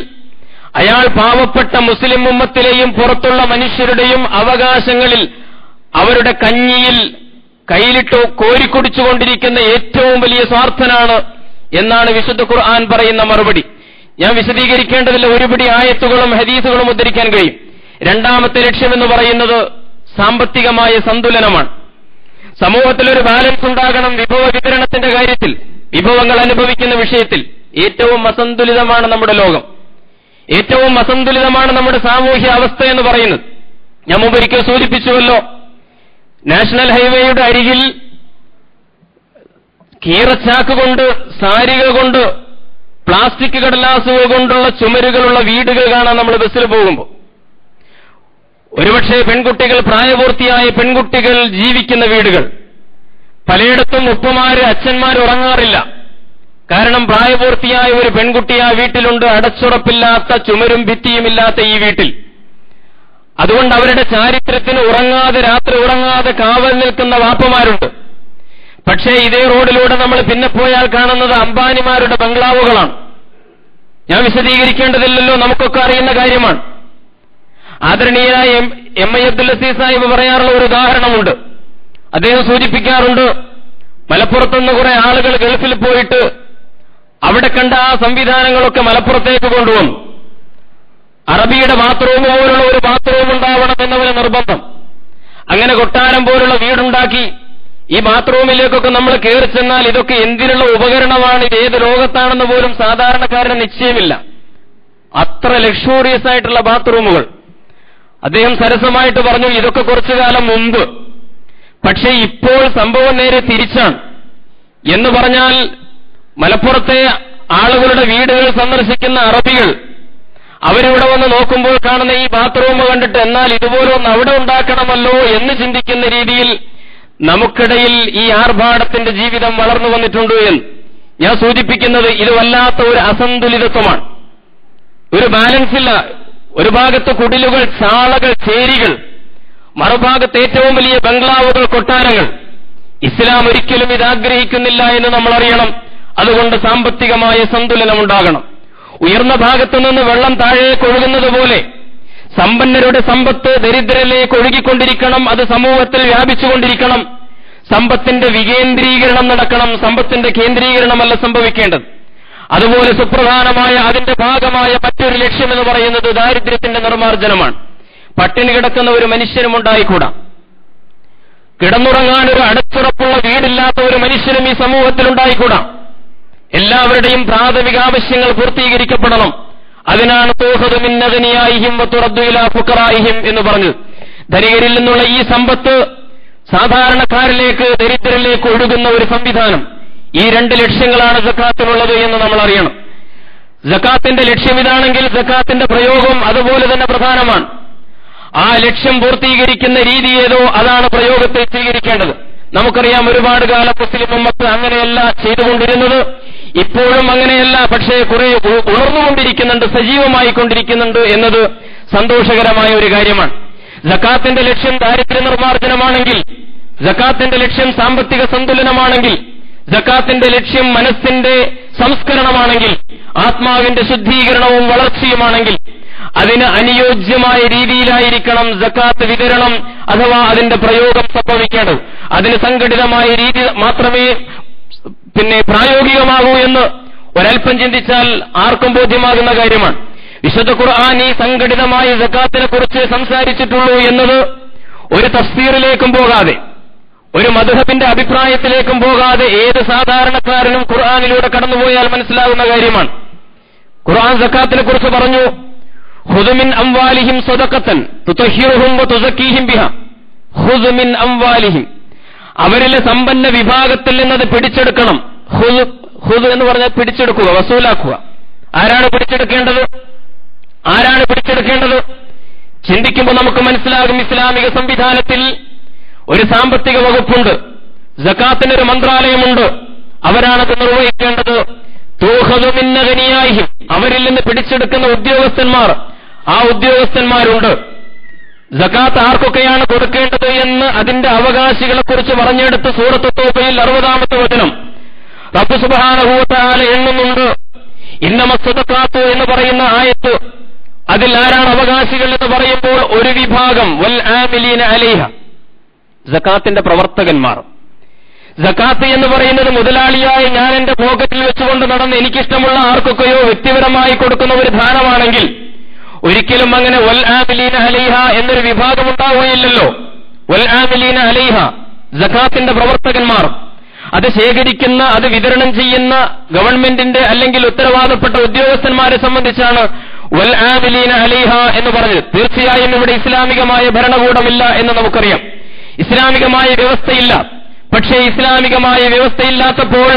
അയാൾ പാവപ്പെട്ട മുസ്ലിം ഉമ്മത്തിലെയും പുറത്തുള്ള മനുഷ്യരുടെയും അവകാശങ്ങളിൽ അവരുടെ കഞ്ഞിയിൽ കയ്യിലിട്ട് കോരിക്കുടിച്ചുകൊണ്ടിരിക്കുന്ന ഏറ്റവും വലിയ സ്വാർത്ഥനാണ് എന്നാണ് വിശുദ്ധ ഖുർആൻ പറയുന്ന മറുപടി. ഞാൻ വിശദീകരിക്കേണ്ടതില്ല, ഒരുപിടി ആയത്തുകളും ഹദീസുകളും ഉദ്ധരിക്കാൻ കഴിയും. രണ്ടാമത്തെ ലക്ഷ്യമെന്ന് പറയുന്നത് സാമ്പത്തികമായ സന്തുലനമാണ്. സമൂഹത്തിലൊരു ബാലൻസ് ഉണ്ടാകണം. വിഭവ വിതരണത്തിന്റെ കാര്യത്തിൽ, വിഭവങ്ങൾ അനുഭവിക്കുന്ന വിഷയത്തിൽ ഏറ്റവും അസന്തുലിതമാണ് നമ്മുടെ ലോകം, ഏറ്റവും അസന്തുലിതമാണ് നമ്മുടെ സാമൂഹ്യ അവസ്ഥ എന്ന് പറയുന്നത്. ഞാൻ മുമ്പൊരിക്കൽ സൂചിപ്പിച്ചുവല്ലോ, നാഷണൽ ഹൈവേയുടെ അരികിൽ കീറച്ചാക്ക് കൊണ്ട്, സാരിക കൊണ്ട്, പ്ലാസ്റ്റിക് കടലാസുകൾ കൊണ്ടുള്ള ചുമരുകളുള്ള വീടുകൾ കാണാൻ നമ്മൾ ബസ്സിൽ പോകുമ്പോൾ. ഒരുപക്ഷെ പെൺകുട്ടികൾ, പ്രായപൂർത്തിയായ പെൺകുട്ടികൾ ജീവിക്കുന്ന വീടുകൾ. പലയിടത്തും ഉപ്പമാര്, അച്ഛന്മാർ ഉറങ്ങാറില്ല. കാരണം പ്രായപൂർത്തിയായ ഒരു പെൺകുട്ടി ആ വീട്ടിലുണ്ട്, അടച്ചുറപ്പില്ലാത്ത, ചുമരും ഭിത്തിയുമില്ലാത്ത ഈ വീട്ടിൽ. അതുകൊണ്ട് അവരുടെ ചാരിത്രത്തിന് രാത്രി ഉറങ്ങാതെ കാവൽ നിൽക്കുന്ന വാപ്പമാരുണ്ട്. പക്ഷേ ഇതേ റോഡിലൂടെ നമ്മൾ പിന്നെ പോയാൽ കാണുന്നത് അംബാനിമാരുടെ ബംഗ്ലാവുകളാണ്. ഞാൻ വിശദീകരിക്കേണ്ടതില്ലല്ലോ, നമുക്കൊക്കെ അറിയുന്ന കാര്യമാണ്. ആദരണീയനായ എം.ഐ. അബ്ദുൽ അസീസ് സാഹിബ് പറയാറുള്ള ഒരു ഉദാഹരണമുണ്ട്. അദ്ദേഹം സൂചിപ്പിക്കാറുണ്ട്, മലപ്പുറത്തുനിന്ന് കുറെ ആളുകൾ ഗൾഫിൽ പോയിട്ട് അവിടെ കണ്ട ആ സംവിധാനങ്ങളൊക്കെ മലപ്പുറത്തേക്ക് കൊണ്ടുവന്നു. അറബിയുടെ ബാത്റൂം പോലുള്ള ഒരു ബാത്റൂം ഉണ്ടാവണം എന്നവന് നിർബന്ധം. അങ്ങനെ കൊട്ടാരം പോലുള്ള വീടുണ്ടാക്കി ഈ ബാത്റൂമിലേക്കൊക്കെ നമ്മൾ കയറി ചെന്നാൽ ഇതൊക്കെ എന്തിനുള്ള ഉപകരണമാണ്, ഇത് ഏത് ലോകത്താണെന്ന് പോലും സാധാരണക്കാരന് നിശ്ചയമില്ല. അത്ര ലക്ഷൂറിയസ് ആയിട്ടുള്ള ബാത്റൂമുകൾ. അദ്ദേഹം സരസമായിട്ട് പറഞ്ഞു, ഇതൊക്കെ കുറച്ചു കാലം മുമ്പ്. പക്ഷേ ഇപ്പോൾ സംഭവം നേരെ തിരിച്ചാണ്. എന്ന് പറഞ്ഞാൽ മലപ്പുറത്തെ ആളുകളുടെ വീടുകൾ സന്ദർശിക്കുന്ന അറബികൾ അവരിവിടെ വന്ന് നോക്കുമ്പോൾ കാണുന്ന ഈ ബാത്റൂം കണ്ടിട്ട് എന്നാൽ ഇതുപോലെ ഒന്ന് അവിടെ ഉണ്ടാക്കണമല്ലോ എന്ന് ചിന്തിക്കുന്ന രീതിയിൽ നമുക്കിടയിൽ ഈ ആർഭാടത്തിന്റെ ജീവിതം വളർന്നു വന്നിട്ടുണ്ട് എന്ന് ഞാൻ സൂചിപ്പിക്കുന്നത്. ഇത് വല്ലാത്ത ഒരു അസന്തുലിതത്വമാണ്, ഒരു ബാലൻസ് ഇല്ല. ഒരു ഭാഗത്ത് കുടിലുകൾ, ചാളകൾ, ചേരികൾ, മറുഭാഗത്ത് ഏറ്റവും വലിയ ബംഗ്ലാവുകൾ, കൊട്ടാരങ്ങൾ. ഇസ്ലാം ഒരിക്കലും ഇത് ആഗ്രഹിക്കുന്നില്ല എന്ന് നമ്മൾ അറിയണം. അതുകൊണ്ട് സാമ്പത്തികമായ സന്തുലനം ഉണ്ടാകണം. ഉയർന്ന ഭാഗത്തു നിന്ന് വെള്ളം താഴേക്ക് ഒഴുകുന്നത് പോലെ സമ്പന്നരുടെ സമ്പത്ത് ദരിദ്രരിലേക്ക് ഒഴുകിക്കൊണ്ടിരിക്കണം. അത് സമൂഹത്തിൽ വ്യാപിച്ചുകൊണ്ടിരിക്കണം. സമ്പത്തിന്റെ വികേന്ദ്രീകരണം നടക്കണം. സമ്പത്തിന്റെ കേന്ദ്രീകരണമല്ല സംഭവിക്കേണ്ടത്. അതുപോലെ സുപ്രധാനമായ അതിന്റെ ഭാഗമായ മറ്റൊരു ലക്ഷ്യം എന്ന് പറയുന്നത് ദാരിദ്ര്യത്തിന്റെ നിർമ്മാർജ്ജനമാണ്. പട്ടിണി കിടക്കുന്ന ഒരു മനുഷ്യനും ഉണ്ടായിക്കൂടാ. കിടന്നുറങ്ങാൻ ഒരു അടച്ചുറപ്പുള്ള വീടില്ലാത്ത ഒരു മനുഷ്യനും ഈ സമൂഹത്തിൽ ഉണ്ടായിക്കൂടാ. എല്ലാവരുടെയും പ്രാഥമിക ആവശ്യങ്ങൾ പൂർത്തീകരിക്കപ്പെടണം. അതിനാണ് തൂഖദു മിൻ അഗ്നിയായിഹിം വതുറദ്ദു ഇലാ ഫുഖറായിഹിം എന്ന് പറഞ്ഞു. ധനികരിൽ നിന്നുള്ള ഈ സമ്പത്ത് സാധാരണക്കാരിലേക്ക്, ദരിദ്രരിലേക്ക് ഒഴുകുന്ന ഒരു സംവിധാനം. ഈ രണ്ട് ലക്ഷ്യങ്ങളാണ് സക്കാത്തിനുള്ളത് എന്ന് നമ്മൾ അറിയണം. സക്കാത്തിന്റെ ലക്ഷ്യം ഇതാണെങ്കിൽ സക്കാത്തിന്റെ പ്രയോഗം അതുപോലെ തന്നെ പ്രധാനമാണ്. ആ ലക്ഷ്യം പൂർത്തീകരിക്കുന്ന രീതി ഏതോ അതാണ് പ്രയോഗത്തിൽ സ്വീകരിക്കേണ്ടത്. നമുക്കറിയാം, ഒരുപാട് കാലം മുസ്ലിം ഉമ്മത്ത് അങ്ങനെയല്ല ചെയ്തുകൊണ്ടിരുന്നത്. ഇപ്പോഴും അങ്ങനെയല്ല, പക്ഷേ കുറെ ഉണർന്നുകൊണ്ടിരിക്കുന്നുണ്ട്, സജീവമായി കൊണ്ടിരിക്കുന്നുണ്ട് എന്നത് സന്തോഷകരമായ ഒരു കാര്യമാണ്. സക്കാത്തിന്റെ ലക്ഷ്യം ദാരിദ്ര്യ നിർമ്മാർജ്ജനമാണെങ്കിൽ, സക്കാത്തിന്റെ ലക്ഷ്യം സാമ്പത്തിക സന്തുലനമാണെങ്കിൽ, സക്കാത്തിന്റെ ലക്ഷ്യം മനസ്സിന്റെ സംസ്കരണമാണെങ്കിൽ, ആത്മാവിന്റെ ശുദ്ധീകരണവും വളർച്ചയുമാണെങ്കിൽ അതിന് അനുയോജ്യമായ രീതിയിലായിരിക്കണം സക്കാത്ത് വിതരണം അഥവാ അതിന്റെ പ്രയോഗം സംഭവിക്കേണ്ടത്. അതിന് സംഘടിതമായ രീതി മാത്രമേ പ്രായോഗികമാകൂ എന്ന് ഒരൽപ്പം ചിന്തിച്ചാൽ ആർക്കും ബോധ്യമാകുന്ന കാര്യമാണ്. വിശുദ്ധ ഖുർആൻ ഈ സംഘടിതമായ സക്കാത്തിനെ കുറിച്ച് സംസാരിച്ചിട്ടുള്ളൂ എന്നത് ഒരു തഫ്സീറിലേക്കും പോകാതെ, ഒരു മദ്ഹബിന്റെ അഭിപ്രായത്തിലേക്കും പോകാതെ ഏത് സാധാരണക്കാരനും ഖുർആനിലൂടെ കടന്നുപോയാൽ മനസ്സിലാകുന്ന കാര്യമാണ്. ഖുർആൻ സക്കാത്തിനെ കുറിച്ച് പറഞ്ഞു, ഖുദ് മിൻ അംവാലിഹിം സദഖത്തൻ തുതഹിറുഹും വതുസക്കീഹിം ബിഹാ. ഖുദ് മിൻ അംവാലിഹിം, അവരിലെ സമ്പന്ന വിഭാഗത്തിൽ നിന്നത് പിടിച്ചെടുക്കണം. ഖുദ് എന്ന് പറഞ്ഞാൽ പിടിച്ചെടുക്കുക, വസൂലാക്കുക. ആരാണ് പിടിച്ചെടുക്കേണ്ടത്? ചിന്തിക്കുമ്പോൾ നമുക്ക് മനസ്സിലാകും, ഇസ്ലാമിക സംവിധാനത്തിൽ ഒരു സാമ്പത്തിക വകുപ്പുണ്ട്, സക്കാത്തിനൊരു മന്ത്രാലയമുണ്ട്. അവരാണത് നിർവഹിക്കേണ്ടത്. തൂഖദു മിൻ അഗ്നിയായിഹിം, അവരിൽ നിന്ന് പിടിച്ചെടുക്കുന്ന ഉദ്യോഗസ്ഥന്മാർ, ആ ഉദ്യോഗസ്ഥന്മാരുണ്ട്. സക്കാത്ത് ആർക്കൊക്കെയാണ് കൊടുക്കേണ്ടത് എന്ന് അതിന്റെ അവകാശികളെക്കുറിച്ച് പറഞ്ഞെടുത്ത് സൂറത്ത് തൗബയിൽ 60-ാമത്തെ വചനം റബ്ബ് സുബ്ഹാനഹു വ തആല എണ്ണുന്നുണ്ട്. ഇന്നമസ്സദഖാത്തു എന്ന് പറയുന്ന ആയത്ത്, അതിൽ ആരാണ് അവകാശികൾ എന്ന് പറയുമ്പോൾ ഒരു വിഭാഗം വൽ ആമിലീന അലൈഹ, സക്കാത്തിന്റെ പ്രവർത്തകന്മാർ. സക്കാത്ത് എന്ന് പറയുന്നത് മുതലാളിയായി ഞാൻ എന്റെ പോക്കറ്റിൽ വെച്ചുകൊണ്ട് നടന്ന് എനിക്കിഷ്ടമുള്ള ആർക്കൊക്കെയോ വ്യക്തിപരമായി കൊടുക്കുന്ന ഒരു ധാനമാണെങ്കിൽ ഒരിക്കലും അങ്ങനെ വൽ ആമിലീന അലൈഹ എന്നൊരു വിഭാഗം ഉണ്ടാവുകയില്ലല്ലോ. വൽ ആമിലീന അലൈഹ, സക്കാത്തിന്റെ പ്രവർത്തകന്മാർ, അത് ശേഖരിക്കുന്ന, അത് വിതരണം ചെയ്യുന്ന ഗവൺമെന്റിന്റെ അല്ലെങ്കിൽ ഉത്തരവാദപ്പെട്ട ഉദ്യോഗസ്ഥന്മാരെ സംബന്ധിച്ചാണ് വൽ ആമിലീന അലൈഹ എന്ന് പറഞ്ഞത്. തീർച്ചയായും ഇവിടെ ഇസ്ലാമികമായ ഭരണകൂടമില്ല എന്ന് നമുക്കറിയാം, ഇസ്ലാമികമായ വ്യവസ്ഥയില്ല. പക്ഷേ ഇസ്ലാമികമായ വ്യവസ്ഥയില്ലാത്തപ്പോൾ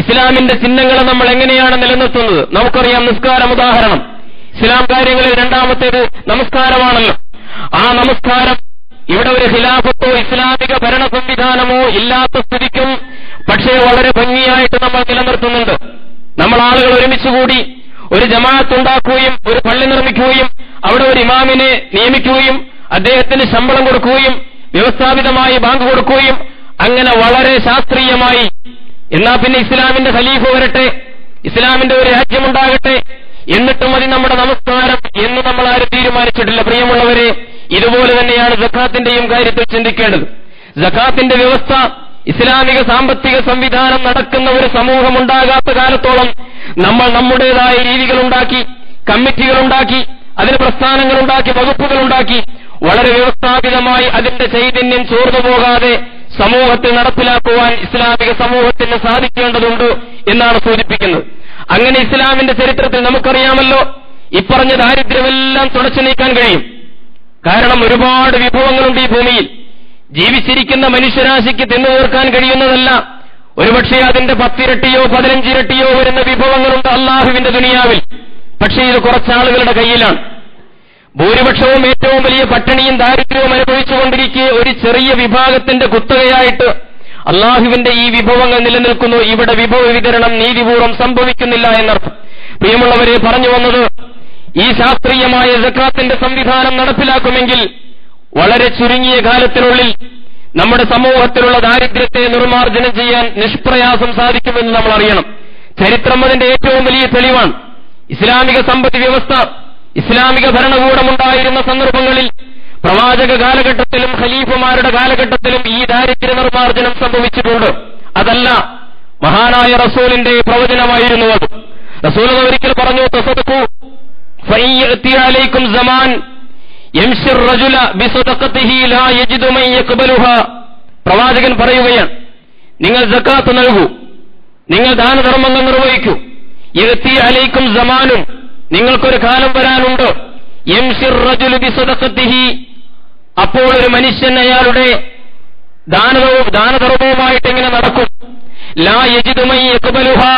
ഇസ്ലാമിന്റെ ചിഹ്നങ്ങളെ നമ്മൾ എങ്ങനെയാണ് നിലനിർത്തുന്നത്? നമുക്കറിയാം, നിസ്കാരം ഉദാഹരണം. ഇസ്ലാം കാര്യങ്ങളിൽ രണ്ടാമത്തേത് നമസ്കാരമാണല്ലോ. ആ നമസ്കാരം ഇവിടെ ഒരു ഖിലാഫത്തോ ഇസ്ലാമിക ഭരണ സംവിധാനമോ ഇല്ലാത്ത സ്ഥിതിക്കും പക്ഷേ വളരെ ഭംഗിയായിട്ട് നമ്മൾ നിലനിർത്തുന്നുണ്ട്. നമ്മൾ ആളുകൾ ഒരുമിച്ചുകൂടി ഒരു ജമാഅത്ത് ഉണ്ടാക്കുകയും ഒരു പള്ളി നിർമ്മിക്കുകയും അവിടെ ഒരു ഇമാമിനെ നിയമിക്കുകയും അദ്ദേഹത്തിന് ശമ്പളം കൊടുക്കുകയും വ്യവസ്ഥാപിതമായി ബാങ്ക് കൊടുക്കുകയും അങ്ങനെ വളരെ ശാസ്ത്രീയമായി, എന്നാ പിന്നെ ഇസ്ലാമിന്റെ ഖലീഫ വരട്ടെ, ഇസ്ലാമിന്റെ ഒരു രാജ്യമുണ്ടാകട്ടെ, എന്നിട്ടും മതി നമ്മുടെ നമസ്കാരം എന്ന് നമ്മൾ ആരും തീരുമാനിച്ചിട്ടില്ല. പ്രിയമുള്ളവരെ, ഇതുപോലെ തന്നെയാണ് സക്കാത്തിന്റെയും കാര്യത്തിൽ ചിന്തിക്കേണ്ടത്. സക്കാത്തിന്റെ വ്യവസ്ഥ, ഇസ്ലാമിക സാമ്പത്തിക സംവിധാനം നടക്കുന്ന ഒരു സമൂഹമുണ്ടാകാത്ത കാലത്തോളം നമ്മൾ നമ്മുടേതായ രീതികളുണ്ടാക്കി, കമ്മിറ്റികളുണ്ടാക്കി, അതിന് പ്രസ്ഥാനങ്ങളുണ്ടാക്കി, വകുപ്പുകളുണ്ടാക്കി, വളരെ വ്യവസ്ഥാപിതമായി അതിന്റെ ചൈതന്യം ചോർന്നു പോകാതെ സമൂഹത്തിൽ നടപ്പിലാക്കുവാൻ ഇസ്ലാമിക സമൂഹത്തിന് സാധിക്കേണ്ടതുണ്ട് എന്നാണ് സൂചിപ്പിക്കുന്നത്. അങ്ങനെ ഇസ്ലാമിന്റെ ചരിത്രത്തിൽ നമുക്കറിയാമല്ലോ, ഇപ്പറഞ്ഞ ദാരിദ്ര്യമെല്ലാം തുടച്ചു നീക്കാൻ കഴിയും. കാരണം ഒരുപാട് വിഭവങ്ങളുണ്ട് ഈ ഭൂമിയിൽ. ജീവിച്ചിരിക്കുന്ന മനുഷ്യരാശിക്ക് തിന്നു തീർക്കാൻ കഴിയുന്നതല്ല. ഒരുപക്ഷെ അതിന്റെ 10 ഇരട്ടിയോ 15 ഇരട്ടിയോ വരുന്ന വിഭവങ്ങളുണ്ട് അള്ളാഹുവിന്റെ ദുനിയാവിൽ. പക്ഷേ ഇത് കുറച്ചാളുകളുടെ കയ്യിലാണ്. ഭൂരിപക്ഷവും ഏറ്റവും വലിയ പട്ടിണിയും ദാരിദ്ര്യവും അനുഭവിച്ചുകൊണ്ടിരിക്കെ ഒരു ചെറിയ വിഭാഗത്തിന്റെ കുത്തകയായിട്ട് അള്ളാഹുവിന്റെ ഈ വിഭവങ്ങൾ നിലനിൽക്കുന്നു. ഇവിടെ വിഭവ വിതരണം നീതിപൂർവ്വം സംഭവിക്കുന്നില്ല എന്നർത്ഥം. പ്രിയമുള്ളവരെ, പറഞ്ഞു വന്നത്, ഈ ശാസ്ത്രീയമായ സക്കാത്തിന്റെ സംവിധാനം നടപ്പിലാക്കുമെങ്കിൽ വളരെ ചുരുങ്ങിയ കാലത്തിനുള്ളിൽ നമ്മുടെ സമൂഹത്തിലുള്ള ദാരിദ്ര്യത്തെ നിർമ്മാർജ്ജനം ചെയ്യാൻ നിഷ്പ്രയാസം സാധിക്കുമെന്ന് നമ്മൾ അറിയണം. ചരിത്രം അതിന്റെ ഏറ്റവും വലിയ തെളിവാണ്. ഇസ്ലാമിക സമ്പദ് വ്യവസ്ഥ, ഇസ്ലാമിക ഭരണകൂടമുണ്ടായിരുന്ന സന്ദർഭങ്ങളിൽ പ്രവാചക കാലഘട്ടത്തിലും ഖലീഫമാരുടെ കാലഘട്ടത്തിലും ഈ ദാരിദ്ര്യ നിർമ്മാർജ്ജനം സംഭവിച്ചിട്ടുണ്ട്. അതല്ല, മഹാനായ റസൂലിന്റെ പ്രവചനമായിരുന്നു അത്. റസൂൽ ഒരിക്കൽ പറഞ്ഞു, തസദ്ദഖൂ ഫഇയതി അലൈക്കും സമാൻ യംശിർ റജുല ബിസദഖതിഹി ലാ യജിദു മൻ യഖ്ബലുഹാ. പ്രവാചകൻ പറയുകയാണ്, നിങ്ങൾ സക്കാത്ത് നൽകൂ, നിങ്ങൾ ദാനധർമ്മങ്ങൾ നിർവഹിക്കൂ. യഅതി അലൈക്കും സമാനും, നിങ്ങൾക്കൊരു കാലം വരാനുണ്ട്. യംശിർ റജുലു ബിസദഖതിഹി, അപ്പോൾ ഒരു മനുഷ്യൻ അയാളുടെ ദാനധർമ്മവുമായിട്ട് എങ്ങനെ നടക്കും. ലാ യജിദു മൻ യഖ്ബലുഹാ,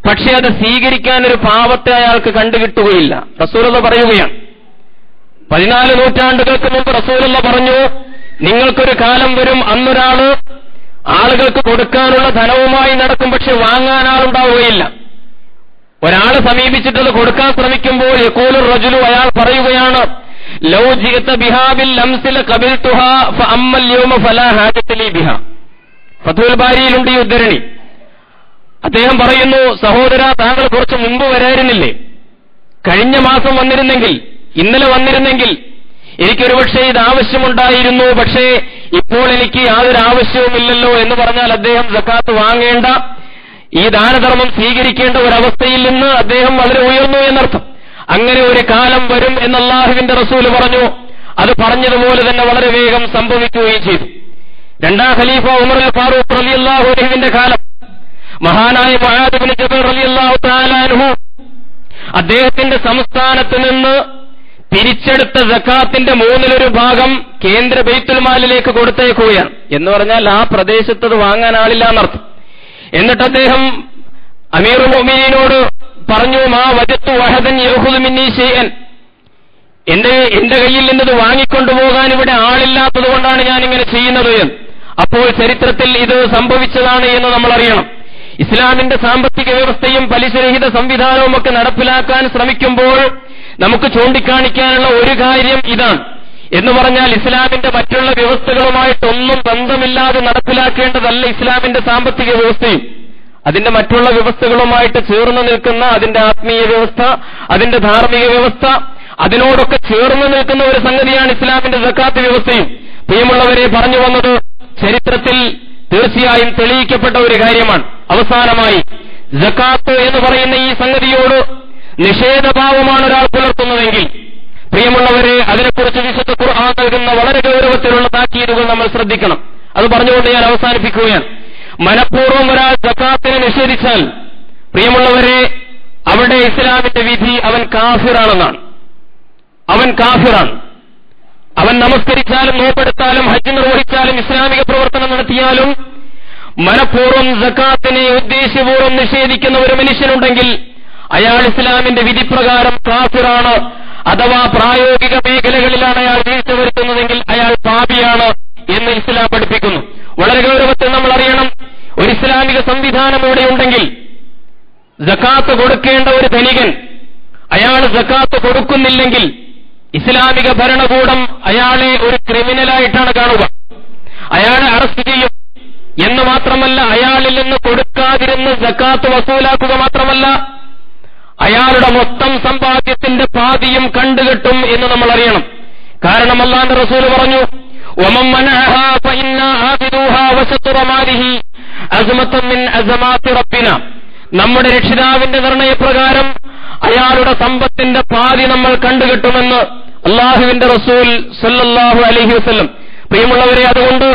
പക്ഷെ അത് സ്വീകരിക്കാൻ ഒരു പാവത്തെ അയാൾക്ക് കണ്ടുകിട്ടുകയില്ല. റസൂലുള്ള പറയുകയാണ്, 14 നൂറ്റാണ്ടുകൾക്ക് മുമ്പ് റസൂലുള്ള പറഞ്ഞു, നിങ്ങൾക്കൊരു കാലം വരും, അന്നൊരാള് ആളുകൾക്ക് കൊടുക്കാനുള്ള ധനവുമായി നടക്കും, പക്ഷെ വാങ്ങാൻ ആളുണ്ടാവുകയില്ല. ഒരാളെ സമീപിച്ചിട്ടത് കൊടുക്കാൻ ശ്രമിക്കുമ്പോൾ യഖൂലുർ റജുലു, അയാൾ പറയുകയാണ്, ലൗ ജിഅത ബിഹാ ബിൽ അംസില ഖബിൽതുഹാ ഫഅമ്മൽ യൗമ ഫലാ ഹാജത ലി ബിഹാ. ഫത്ഹുൽ ബാരിയിലുണ്ട് ഈ ഉദ്ധരണി. അദ്ദേഹം പറയുന്നു, സഹോദരാ, താങ്കൾ കുറച്ച് മുമ്പ് വരായിരുന്നില്ലേ? കഴിഞ്ഞ മാസം വന്നിരുന്നെങ്കിൽ, ഇന്നലെ വന്നിരുന്നെങ്കിൽ എനിക്കൊരുപക്ഷെ ഇത് ആവശ്യമുണ്ടായിരുന്നു, പക്ഷേ ഇപ്പോൾ എനിക്ക് യാതൊരു ആവശ്യവുമില്ലല്ലോ എന്ന് പറഞ്ഞാൽ അദ്ദേഹം സക്കാത്ത് വാങ്ങേണ്ട, ഈ ദാനധർമ്മം സ്വീകരിക്കേണ്ട ഒരവസ്ഥയിൽ നിന്ന് അദ്ദേഹം വളരെ ഉയർന്നു എന്നർത്ഥം. അങ്ങനെ ഒരു കാലം വരും എന്ന് അല്ലാഹുവിന്റെ റസൂൽ പറഞ്ഞു. അത് പറഞ്ഞതുപോലെ തന്നെ വളരെ വേഗം സംഭവിക്കുകയും ചെയ്തു. രണ്ടാം ഖലീഫ ഉമർ അൽ ഫാറൂഖ് റളിയല്ലാഹു അൻഹുവിന്റെ കാലം, മഹാനായ മുആദ് ഇബ്നു ജബൽ റളിയല്ലാഹു തആല അൻഹു അദ്ദേഹത്തിന്റെ സംസ്ഥാനത്ത് നിന്ന് പിരിച്ചെടുത്ത സക്കാത്തിന്റെ 1/3 ഭാഗം കേന്ദ്ര ബൈത്തുൽ മാലിലേക്ക് കൊടുത്തേക്കുകയാണ്. എന്ന് പറഞ്ഞാൽ ആ പ്രദേശത്ത് അത് വാങ്ങാൻ ആളില്ല എന്നർത്ഥം. എന്നിട്ട് അദ്ദേഹം അമീറുൽ മുഅ്മിനീനോട് പറഞ്ഞു, മാ വജത്തു വഹദൻ യഖുദു മിന്നി ശൈഅൻ, എന്റെ കയ്യിൽ നിന്നത് വാങ്ങിക്കൊണ്ടുപോകാൻ ഇവിടെ ആളില്ലാത്തത് കൊണ്ടാണ് ഞാൻ ഇങ്ങനെ ചെയ്യുന്നത് എന്ന്. അപ്പോൾ ചരിത്രത്തിൽ ഇത് സംഭവിച്ചതാണ് എന്ന് നമ്മൾ അറിയണം. ഇസ്ലാമിന്റെ സാമ്പത്തിക വ്യവസ്ഥയും പലിശരഹിത സംവിധാനവും ഒക്കെ നടപ്പിലാക്കാൻ ശ്രമിക്കുമ്പോൾ നമുക്ക് ചൂണ്ടിക്കാണിക്കാനുള്ള ഒരു കാര്യം ഇതാണ്. എന്ന് പറഞ്ഞാൽ ഇസ്ലാമിന്റെ മറ്റുള്ള വ്യവസ്ഥകളുമായിട്ടൊന്നും ബന്ധമില്ലാതെ നടപ്പിലാക്കേണ്ടതല്ല ഇസ്ലാമിന്റെ സാമ്പത്തിക വ്യവസ്ഥയും. അതിന്റെ മറ്റുള്ള വ്യവസ്ഥകളുമായിട്ട് ചേർന്ന് നിൽക്കുന്ന അതിന്റെ ആത്മീയ വ്യവസ്ഥ, അതിന്റെ ധാർമ്മിക വ്യവസ്ഥ, അതിനോടൊക്കെ ചേർന്ന് നിൽക്കുന്ന ഒരു സംഗതിയാണ് ഇസ്ലാമിന്റെ സക്കാത്ത് വ്യവസ്ഥയും. പ്രിയമുള്ളവരെ, പറഞ്ഞു വന്നത് ചരിത്രത്തിൽ തീർച്ചയായും തെളിയിക്കപ്പെട്ട ഒരു കാര്യമാണ്. അവസാനമായി, സക്കാത്ത് എന്ന് പറയുന്ന ഈ സംഗതിയോട് നിഷേധഭാവമാണ് ഒരാൾ പുലർത്തുന്നതെങ്കിൽ, പ്രിയമുള്ളവരെ, അതിനെക്കുറിച്ച് വിശുദ്ധ ഖുർആൻ നൽകുന്ന വളരെ ഗൗരവത്തിലുള്ള താക്കീതുകൾ നമ്മൾ ശ്രദ്ധിക്കണം. അത് പറഞ്ഞുകൊണ്ട് ഞാൻ അവസാനിപ്പിക്കുകയാണ്. മനഃപൂർവ്വം ഒരാൾ സക്കാത്തിനെ നിഷേധിച്ചാൽ, പ്രിയമുള്ളവരെ, അവിടെ ഇസ്ലാമിന്റെ വിധി അവൻ കാഫിറാണെന്നാണ്. അവൻ കാഫിറാണ്. അവൻ നമസ്കരിച്ചാലും നോമ്പെടുത്താലും ഹജ്ജ് നിർവഹിച്ചാലും ഇസ്ലാമിക പ്രവർത്തനം നടത്തിയാലും മനഃപൂർവ്വം സക്കാത്തിനെ ഉദ്ദേശ്യപൂർവ്വം നിഷേധിക്കുന്ന ഒരു മനുഷ്യനുണ്ടെങ്കിൽ അയാൾ ഇസ്ലാമിന്റെ വിധിപ്രകാരം കാഫിറാണ്. അഥവാ പ്രായോഗിക മേഖലകളിലാണ് അയാൾ വീഴ്ച വരുത്തുന്നതെങ്കിൽ അയാൾ പാപിയാണ് എന്ന് ഇസ്ലാം പഠിപ്പിക്കുന്നു. വളരെ ഗൗരവത്തിൽ നമ്മൾ അറിയണം, ഒരു ഇസ്ലാമിക സംവിധാനം ഇവിടെ ഉണ്ടെങ്കിൽ സക്കാത്ത് കൊടുക്കേണ്ട ഒരു ധനികൻ അയാൾ സക്കാത്ത് കൊടുക്കുന്നില്ലെങ്കിൽ ഇസ്ലാമിക ഭരണകൂടം അയാളെ ഒരു ക്രിമിനലായിട്ടാണ് കാണുക. അയാളെ അറസ്റ്റ് ചെയ്യും എന്ന് മാത്രമല്ല, അയാളിൽ നിന്ന് കൊടുക്കാതിരുന്ന് സക്കാത്ത് വസൂലാക്കുക മാത്രമല്ല, അയാളുടെ മൊത്തം സമ്പാദ്യത്തിന്റെ പാതിയും കണ്ടുകെട്ടും എന്ന് നമ്മൾ അറിയണം. കാരണം അല്ലാഹുവിന്റെ റസൂൽ പറഞ്ഞു, വമൻ മനഅഹാ ഫഇന്നാ ആഖിദൂഹാ വശത്റ മാലിഹി അസ്മതൻ മിൻ അസ്മാത്തി റബ്ബിനാ. നമ്മുടെ രക്ഷിതാവിന്റെ നിർണയപ്രകാരം അയാളുടെ സമ്പത്തിന്റെ പാതി നമ്മൾ കണ്ടുകെട്ടുമെന്ന് അല്ലാഹുവിന്റെ റസൂൽ സല്ലല്ലാഹു അലൈഹി വസല്ലം. പ്രിയമുള്ളവരെ, അതുകൊണ്ട്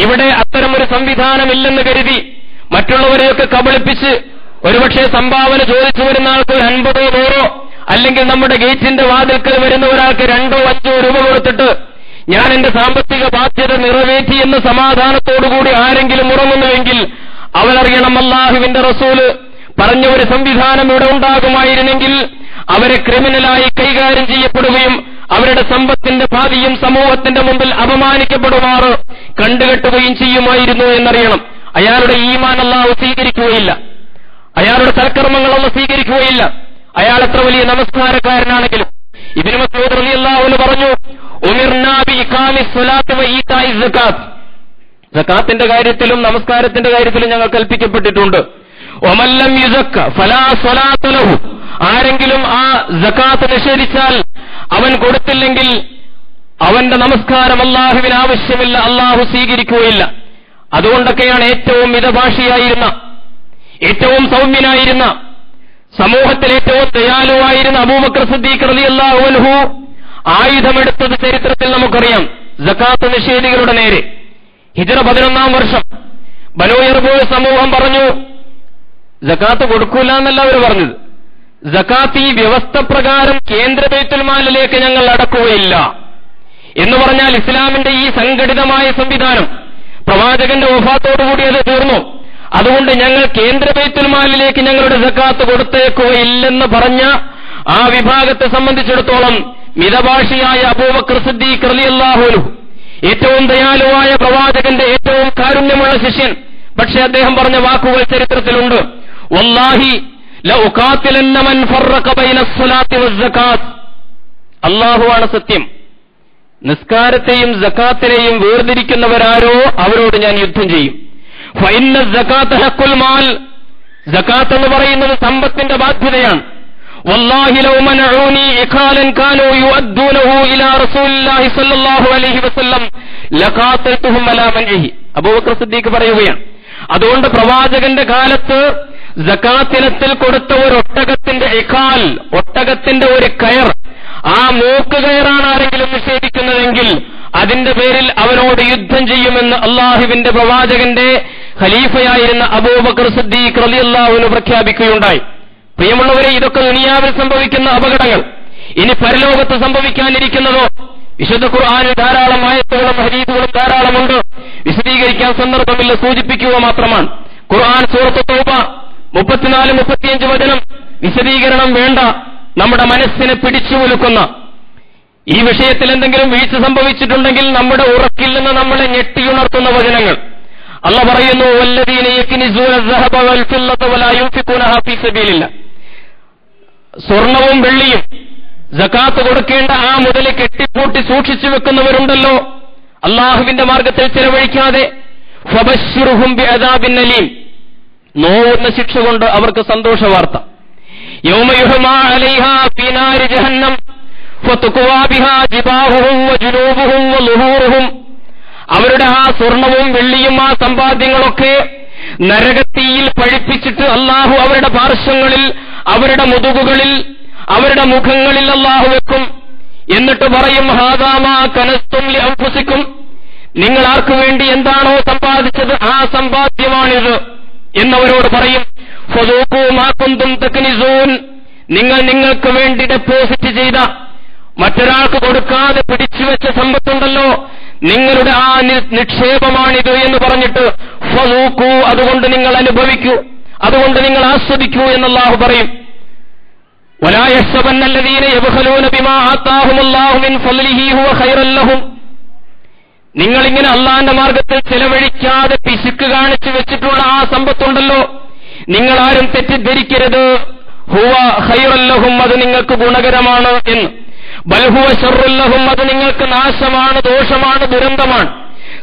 ഇവിടെ അത്തരമൊരു സംവിധാനമില്ലെന്ന് കരുതി മറ്റുള്ളവരെയൊക്കെ കബളിപ്പിച്ച് ഒരുപക്ഷെ സംഭാവന ചോദിച്ചു വരുന്ന ആൾക്ക് ഒരു 50 100 അല്ലെങ്കിൽ നമ്മുടെ ഗേറ്റിന്റെ വാതിൽക്കൽ വരുന്ന ഒരാൾക്ക് 2 5 രൂപ കൊടുത്തിട്ട് ഞാൻ എന്റെ സാമ്പത്തിക ബാധ്യത നിറവേറ്റി എന്ന് സമാധാനത്തോടുകൂടി ആരെങ്കിലും ഉറങ്ങുന്നുവെങ്കിൽ അവരറിയണം, അല്ലാഹുവിന്റെ റസൂല് പറഞ്ഞ ഒരു സംവിധാനം ഇവിടെ ഉണ്ടാകുമായിരുന്നെങ്കിൽ അവരെ ക്രിമിനലായി കൈകാര്യം ചെയ്യപ്പെടുകയും അവരുടെ സമ്പത്തിന്റെ പാതിയും സമൂഹത്തിന്റെ മുമ്പിൽ അപമാനിക്കപ്പെടുമാറ് കണ്ടുകെട്ടുകയും ചെയ്യുമായിരുന്നു എന്നറിയണം. അയാളുടെ ഈമാൻ അല്ലാഹു സ്വീകരിക്കുകയില്ല, അയാളുടെ സൽക്കർമ്മങ്ങൾ അല്ലാഹു സ്വീകരിക്കുകയില്ല. അയാൾ എത്ര വലിയ നമസ്കാരക്കാരനാണെങ്കിലും. ഇബ്നു മസ്ഊദ് റളിയല്ലാഹു അൻഹു പറഞ്ഞു, ഉമിർനാ ബിഇഖാമിസ് സ്വലാത്തി വഇതാഇസ് സകാത്ത്. സകാത്തിന്റെ കാര്യത്തിലും നമസ്കാരത്തിന്റെ കാര്യത്തിലും ഞങ്ങൾ കൽപ്പിക്കപ്പെട്ടിട്ടുണ്ട്. വമൻ ലം യുസക്ക ഫലാ സ്വലാത്ത ലഹു. ആരെങ്കിലും ആ സകാത്ത് നിഷേധിച്ചാൽ, അവൻ കൊടുത്തില്ലെങ്കിൽ അവന്റെ നമസ്കാരം അല്ലാഹുവിന് ആവശ്യമില്ല, അല്ലാഹു സ്വീകരിക്കുകയില്ല. അതുകൊണ്ടൊക്കെയാണ് ഏറ്റവും മിതഭാഷിയായിരുന്ന, ഏറ്റവും സൗമ്യനായിരുന്ന, സമൂഹത്തിൽ ഏറ്റവും ദയാലുവായിരുന്ന അബൂബക്കർ സിദ്ദീഖ് റളിയല്ലാഹു അൻഹു ആയുധമെടുത്തത് ചരിത്രത്തിൽ നമുക്കറിയാം, സകാത്ത് നിഷേധികളുടെ നേരെ. ഹിജ്റ 11-ാം വർഷം ബനൂ യർബൂഅ് സമൂഹം പറഞ്ഞു, സകാത്ത് കൊടുക്കൂല എന്നല്ല അവർ പറഞ്ഞത്, സകാത്ത് ഈ വ്യവസ്ഥ പ്രകാരം കേന്ദ്ര ബൈത്തുൽ മാലിലേക്ക് ഞങ്ങൾ അടക്കുകയില്ല എന്ന് പറഞ്ഞാൽ ഇസ്ലാമിന്റെ ഈ സംഘടിതമായ സംവിധാനം പ്രവാചകന്റെ വഫാത്തോടുകൂടി അത് തീർന്നു. അതുകൊണ്ട് ഞങ്ങൾ കേന്ദ്ര ബൈത്തുൽ മാലിലേക്ക് ഞങ്ങളുടെ സകാത്ത് കൊടുത്തേക്കുകയില്ലെന്ന് പറഞ്ഞ ആ വിഭാഗത്തെ സംബന്ധിച്ചിടത്തോളം മിതഭാഷിയായ അബൂബക്കർ സിദ്ദീഖ് റളിയല്ലാഹു അൻഹു, ഏറ്റവും ദയാലുവായ പ്രവാചകന്റെ ഏറ്റവും കാരുണ്യമുള്ള ശിഷ്യൻ, പക്ഷെ അദ്ദേഹം പറഞ്ഞ വാക്കുകൾ ചരിത്രത്തിലുണ്ട്, വല്ലാഹി ലഉഖാതിലന്ന മൻ ഫറഖ ബൈന സ്വലാത്തി വസ്സകാത്ത്. അല്ലാഹുവാണ് സത്യം, നിസ്കാരത്തെയും സകാത്തിനെയും വേർതിരിക്കുന്നവരാരോ അവരോട് ഞാൻ യുദ്ധം ചെയ്യും. ഫഇന്ന സകാത്ത ഹഖുൽ മാൽ. സകാത്ത് എന്ന് പറയുന്നത് സമ്പത്തിന്റെ ബാധ്യതയാണ്. വല്ലാഹി ലൗ മനഊനി ഇഖാലൻ കാനൂ യുഅദ്ദൂനഹു ഇലാ റസൂലില്ലാഹി സ്വല്ലല്ലാഹു അലൈഹി വസല്ലം ലഖാതൽതുഹും അലാ മൻഇഹി. അബൂബക്കർ സിദ്ദീഖ് പറയുകയാണ്, അതുകൊണ്ട് പ്രവാചകന്റെ കാലത്ത് സകാത്തിനത്തിൽ കൊടുത്ത ഒരു ഒട്ടകത്തിന്റെ ഇഖാൽ, ഒട്ടകത്തിന്റെ ഒരു കയർ, ആ മൂക്ക് കയറാണ് ആരെങ്കിലും നിഷേധിക്കുന്നതെങ്കിൽ അതിന്റെ പേരിൽ അവനോട് യുദ്ധം ചെയ്യുമെന്ന് അല്ലാഹുവിന്റെ പ്രവാചകന്റെ ഖലീഫയായിരുന്ന അബൂബക്കർ സിദ്ദീഖ് റളിയല്ലാഹു അൻഹു പ്രഖ്യാപിക്കുകയുണ്ടായി. പ്രിയമുള്ളവരെ, ഇതൊക്കെ ദുനിയാവിൽ സംഭവിക്കുന്ന അപകടങ്ങൾ. ഇനി പരലോകത്ത് സംഭവിക്കാനിരിക്കുന്നതോ? വിശുദ്ധ ഖുർആനിൽ ധാരാളം ആയത്തുകളും ഹദീസുകളും ധാരാളമുണ്ട്, വിശദീകരിക്കാൻ സന്ദർഭമില്ല, സൂചിപ്പിക്കുക മാത്രമാണ്. ഖുർആൻ സൂറത്ത് തൗബ 34-35 വചനം വിശദീകരണം വേണ്ട, നമ്മുടെ മനസ്സിനെ പിടിച്ചു കുലുക്കുന്ന, ഈ വിഷയത്തിൽ എന്തെങ്കിലും വീഴ്ച സംഭവിച്ചിട്ടുണ്ടെങ്കിൽ നമ്മുടെ ഉറക്കിൽ നിന്ന് നമ്മളെ ഞെട്ടിയുണർത്തുന്ന വചനങ്ങൾ. അല്ലാഹു പറയുന്നു, വല്ലദീന യക്നിസൂന അസ്സഹബ വൽ ഫില്ലത വലാ യുൻഫിഖൂനഹാ ഫീ സബീലില്ലാഹ്. സ്വർണവും വെള്ളിയും സകാത്ത് കൊടുക്കേണ്ട ആ മുതൽ കെട്ടിപ്പൂട്ടി സൂക്ഷിച്ചു വെക്കുന്നവരുണ്ടല്ലോ, അല്ലാഹുവിന്റെ മാർഗത്തിൽ ചെലവഴിക്കാതെ, ഫബശ്ശിർഹും ബിഅദാബിൻ അലീം. നോവുന്ന ശിക്ഷ കൊണ്ട് അവർക്ക് സന്തോഷ വാർത്ത. യൗമ യുഹ്മാ അലൈഹാ ഫീ നാരി ജഹന്നം ഫതുഖ്വാ ബിഹാ ജിബാഹുഹും വജുനൂബുഹും വളുഹൂറുഹും. അവരുടെ ആ സ്വർണവും വെള്ളിയും ആ സമ്പാദ്യങ്ങളൊക്കെ നരകത്തീയിൽ പഴിപ്പിച്ചിട്ട് അല്ലാഹു അവരുടെ പാർശ്വങ്ങളിൽ, അവരുടെ മുതുകുകളിൽ, അവരുടെ മുഖങ്ങളിൽ അല്ലാഹു വെക്കും. എന്നിട്ട് പറയും, ഹാദാ മാ കനസ്തും ലിഅൻഫുസിക്കും. നിങ്ങൾ ആർക്കു വേണ്ടി എന്താണോ സമ്പാദിച്ചത് ആ സമ്പാദ്യമാണിത് എന്നവരോട് പറയും. ഫദൂഖൂ മാ കുന്തും തക്നിസൂൻ. നിങ്ങൾ നിങ്ങൾക്ക് വേണ്ടി ഡെപ്പോസിറ്റ് ചെയ്ത, മറ്റൊരാൾക്ക് കൊടുക്കാതെ പിടിച്ചുവെച്ച സമ്പത്തുണ്ടല്ലോ, നിങ്ങളുടെ ആ നിക്ഷേപമാണിത് എന്ന് പറഞ്ഞിട്ട് ഫദൂഖൂ, അതുകൊണ്ട് നിങ്ങൾ അനുഭവിക്കൂ, അതുകൊണ്ട് നിങ്ങൾ ആസ്വദിക്കൂ എന്നല്ലാഹു പറയും. വലാ യഹ്സബന്ന അല്ലദീന യബ്ഖലൂന ബിമാ ആതാഹുമുല്ലാഹു മിൻ ഫളിഹി ഹുവ ഖൈറൻ ലഹും. നിങ്ങളിങ്ങനെ അള്ളാന്റെ മാർഗത്തിൽ ചെലവഴിക്കാതെ പിശുക്ക് കാണിച്ചു വെച്ചിട്ടുള്ള ആ സമ്പത്തുണ്ടല്ലോ, നിങ്ങളാരും തെറ്റിദ്ധരിക്കരുത്, ഹുവ ഖൈറൻ ലഹും, അത് നിങ്ങൾക്ക് ഗുണകരമാണ് എന്ന്. ബൽ ഹുവ ശർറുൽ ലഹും, അത് നിങ്ങൾക്ക് നാശമാണ്, ദോഷമാണ്, ദുരന്തമാണ്.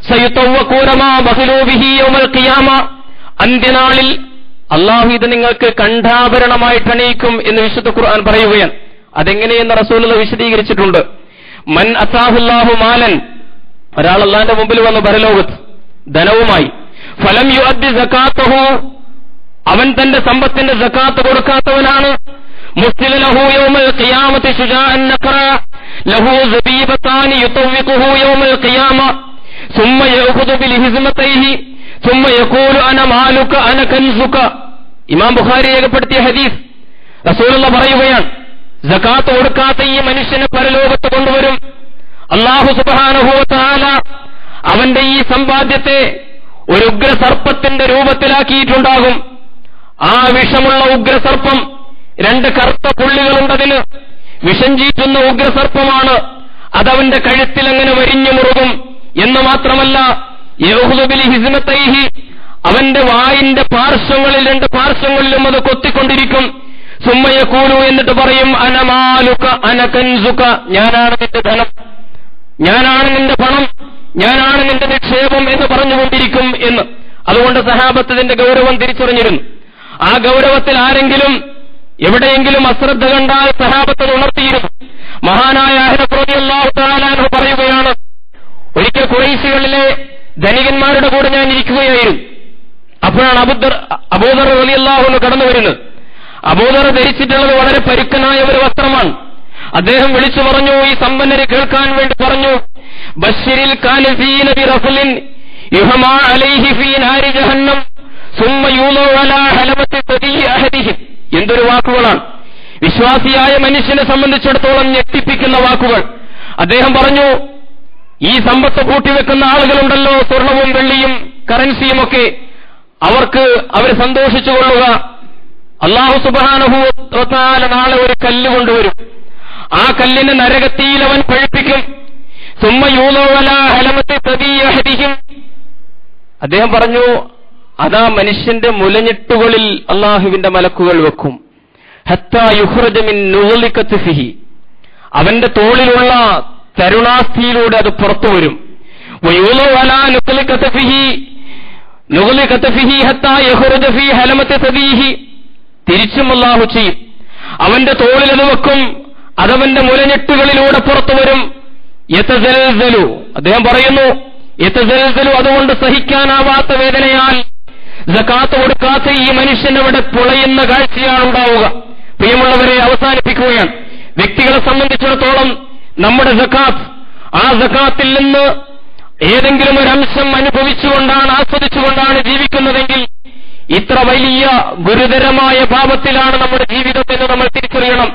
സയുതവ്വഖൂന മാ ബഖിലൂ ബിഹി യൗമൽ ഖിയാമ, അന്ത്യനാളിൽ അല്ലാഹു ഇത് നിങ്ങൾക്ക് കണ്ഠാഭരണമായിട്ട് അണിയിക്കും എന്ന് വിശുദ്ധ ഖുർആൻ പറയുകയാണ്. അതെങ്ങനെയെന്ന് റസൂലുള്ളാഹി വിശദീകരിച്ചിട്ടുണ്ട്. മൻ അതാഹുല്ലാഹു മാലൻ, ഒരാൾ അല്ലാഹുവിന്റെ മുമ്പിൽ വന്ന് പരലോകത്ത് ധനവുമായി, ഫലം യുഅദ്ദി സകാത്തഹു, അവൻ തന്റെ സമ്പത്തിന്റെ സകാത്ത് കൊടുക്കാത്തവനാണ്. മുസ്ലില ലഹു യൗമൽ ഖിയാമത്തി ശുജാഅൻ നഖറ ലഹു സബീബതാനി യുതവ്വിഖുഹു യൗമൽ ഖിയാമ ثم يأخذ بالهزمتيه ثم يقول انا مالك انا كنزك. ഇമാം ബുഖാരി രേഖപ്പെടുത്തിയ ഹദീസ്. റസൂലുള്ളാഹി പറയുകയാണ്, സകാത്ത് കൊടുക്കാത്ത ഈ മനുഷ്യനെ പരലോകത്ത് കൊണ്ടുവരും. അല്ലാഹു സുബ്ഹാനഹു വ തആല അവന്റെ ഈ സമ്പാദ്യത്തെ ഒരു ഉഗ്രസർപ്പത്തിന്റെ രൂപത്തിലാക്കിയിട്ടുണ്ടാകും. ആ വിഷമുള്ള ഉഗ്രസർപ്പം, 2 കറുത്ത പുള്ളികളുണ്ടതിന്, വിഷം ചീറ്റുന്ന ഉഗ്രസർപ്പമാണ്. അതവന്റെ കഴുത്തിൽ അങ്ങനെ വരിഞ്ഞു മുറുകും എന്ന് മാത്രമല്ല, യഹ്ദു ബിൽ ഹിസ്മതൈഹി, അവന്റെ വായിന്റെ പാർശ്വങ്ങളിൽ 2 പാർശ്വങ്ങളിലും അത് കൊത്തിക്കൊണ്ടിരിക്കും. സുമ്മ യഖൂലു, എന്നിട്ട് പറയും, അന മാലുക അന കൻസുക, ഞാനാണ് നിന്റെ ധനം, ഞാനാണ് നിന്റെ പണം, ഞാനാണ് നിന്റെ നിക്ഷേപം എന്ന് പറഞ്ഞുകൊണ്ടിരിക്കും എന്ന്. അതുകൊണ്ട് സഹാബത്ത് ഇതിന്റെ ഗൗരവം തിരിച്ചറിഞ്ഞിരുന്നു. ആ ഗൗരവത്തിൽ ആരെങ്കിലും എവിടെയെങ്കിലും അശ്രദ്ധ കണ്ടാൽ സഹാബത്ത് ഉണർത്തിയിരുന്നു. മഹാനായ അഹ്നഫ് റളിയല്ലാഹു തആല അൻഹു പറയുകയാണ്, ഒരിക്കൽ ഖുറൈശികളിലെ ധനികന്മാരുടെ കൂടെ ഞാൻ ഇരിക്കുകയായിരുന്നു. അപ്പോഴാണ് അബൂദർ റളിയല്ലാഹു അൻഹു കടന്നു വരുന്നത്. അബൂദർ ധരിച്ചിട്ടുള്ളത് വളരെ പരുക്കനായ ഒരു വസ്ത്രമാണ്. അദ്ദേഹം വിളിച്ചു പറഞ്ഞു, ഈ സമ്പന്നരെ കേൾക്കാൻ വേണ്ടി പറഞ്ഞു, ബശ്ശിരിൽ കാലിഫീന ബിറഫ്ലിൻ യുഹമാ അലൈഹി ഫീ നാരി ജഹന്നം സുമ്മ യൂളു അലാ ഹലമത്തി തദീ അഹദിഹിം. എന്തൊരു വാക്കുകളാണ്! വിശ്വാസിയായ മനുഷ്യനെ സംബന്ധിച്ചിടത്തോളം ഞെട്ടിപ്പിക്കുന്ന വാക്കുകൾ. അദ്ദേഹം പറഞ്ഞു, ഈ സമ്പത്ത് കൂട്ടിവെക്കുന്ന ആളുകളുണ്ടല്ലോ, സ്വർണവും വെള്ളിയും കറൻസിയുമൊക്കെ, അവർ സന്തോഷിച്ചുകൊള്ളുക. അല്ലാഹു സുബ്ഹാനഹു വ തആല നാളെ ഒരു കല്ല് കൊണ്ടുവരും. ആ കല്ലിനെ നരകത്തിയിൽ അവൻ പഴിപ്പിക്കും. സുമ്മ യൂളു അലാ ഹലമത്തി തദീ അഹദിഹിം. അദ്ദേഹം പറഞ്ഞു, അതാ മനുഷ്യന്റെ മുലഞ്ഞെട്ടുകളിൽ അല്ലാഹുവിന്റെ മലക്കുകൾ വെക്കും. ഹത്താ യുഖ്റജ മിൻ നുഗ്ലികതിഹി, അവന്റെ തോളിലുള്ള തരുണാസ്ഥിയിലൂടെ അത് പുറത്തു വരും. വയൂളു അലാ നുഗ്ലികതിഹി ഹത്താ യഖ്റജ ഫീ ഹലമത്തി തദീഹി. തിരിച്ചും അല്ലാഹു ചെയ്യും. അവന്റെ തോളിൽ അത് വെക്കും, അതവന്റെ മുലഞ്ഞെട്ടുകളിലൂടെ പുറത്തു വരും. യതസൽസലു, അദ്ദേഹം പറയുന്നു, യതസൽസലു, അതുകൊണ്ട് സഹിക്കാനാവാത്ത വേദനയാൽ സകാത്ത് കൊടുക്കാത്ത ഈ മനുഷ്യൻ അവിടെ പുളയുന്ന കാഴ്ചയാണ് ഉണ്ടാവുക. പ്രിയമുള്ളവരെ, അവസാനിപ്പിക്കുകയാണ്. വ്യക്തികളെ സംബന്ധിച്ചിടത്തോളം നമ്മുടെ സകാത്ത്, ആ സകാത്തിൽ നിന്ന് ഏതെങ്കിലും ഒരു അംശം അനുഭവിച്ചുകൊണ്ടാണ്, ആസ്വദിച്ചുകൊണ്ടാണ് ജീവിക്കുന്നതെങ്കിൽ ഇത്ര വലിയ ഗുരുതരമായ പാപത്തിലാണ് നമ്മുടെ ജീവിതത്തെന്ന് നമ്മൾ തിരിച്ചറിയണം.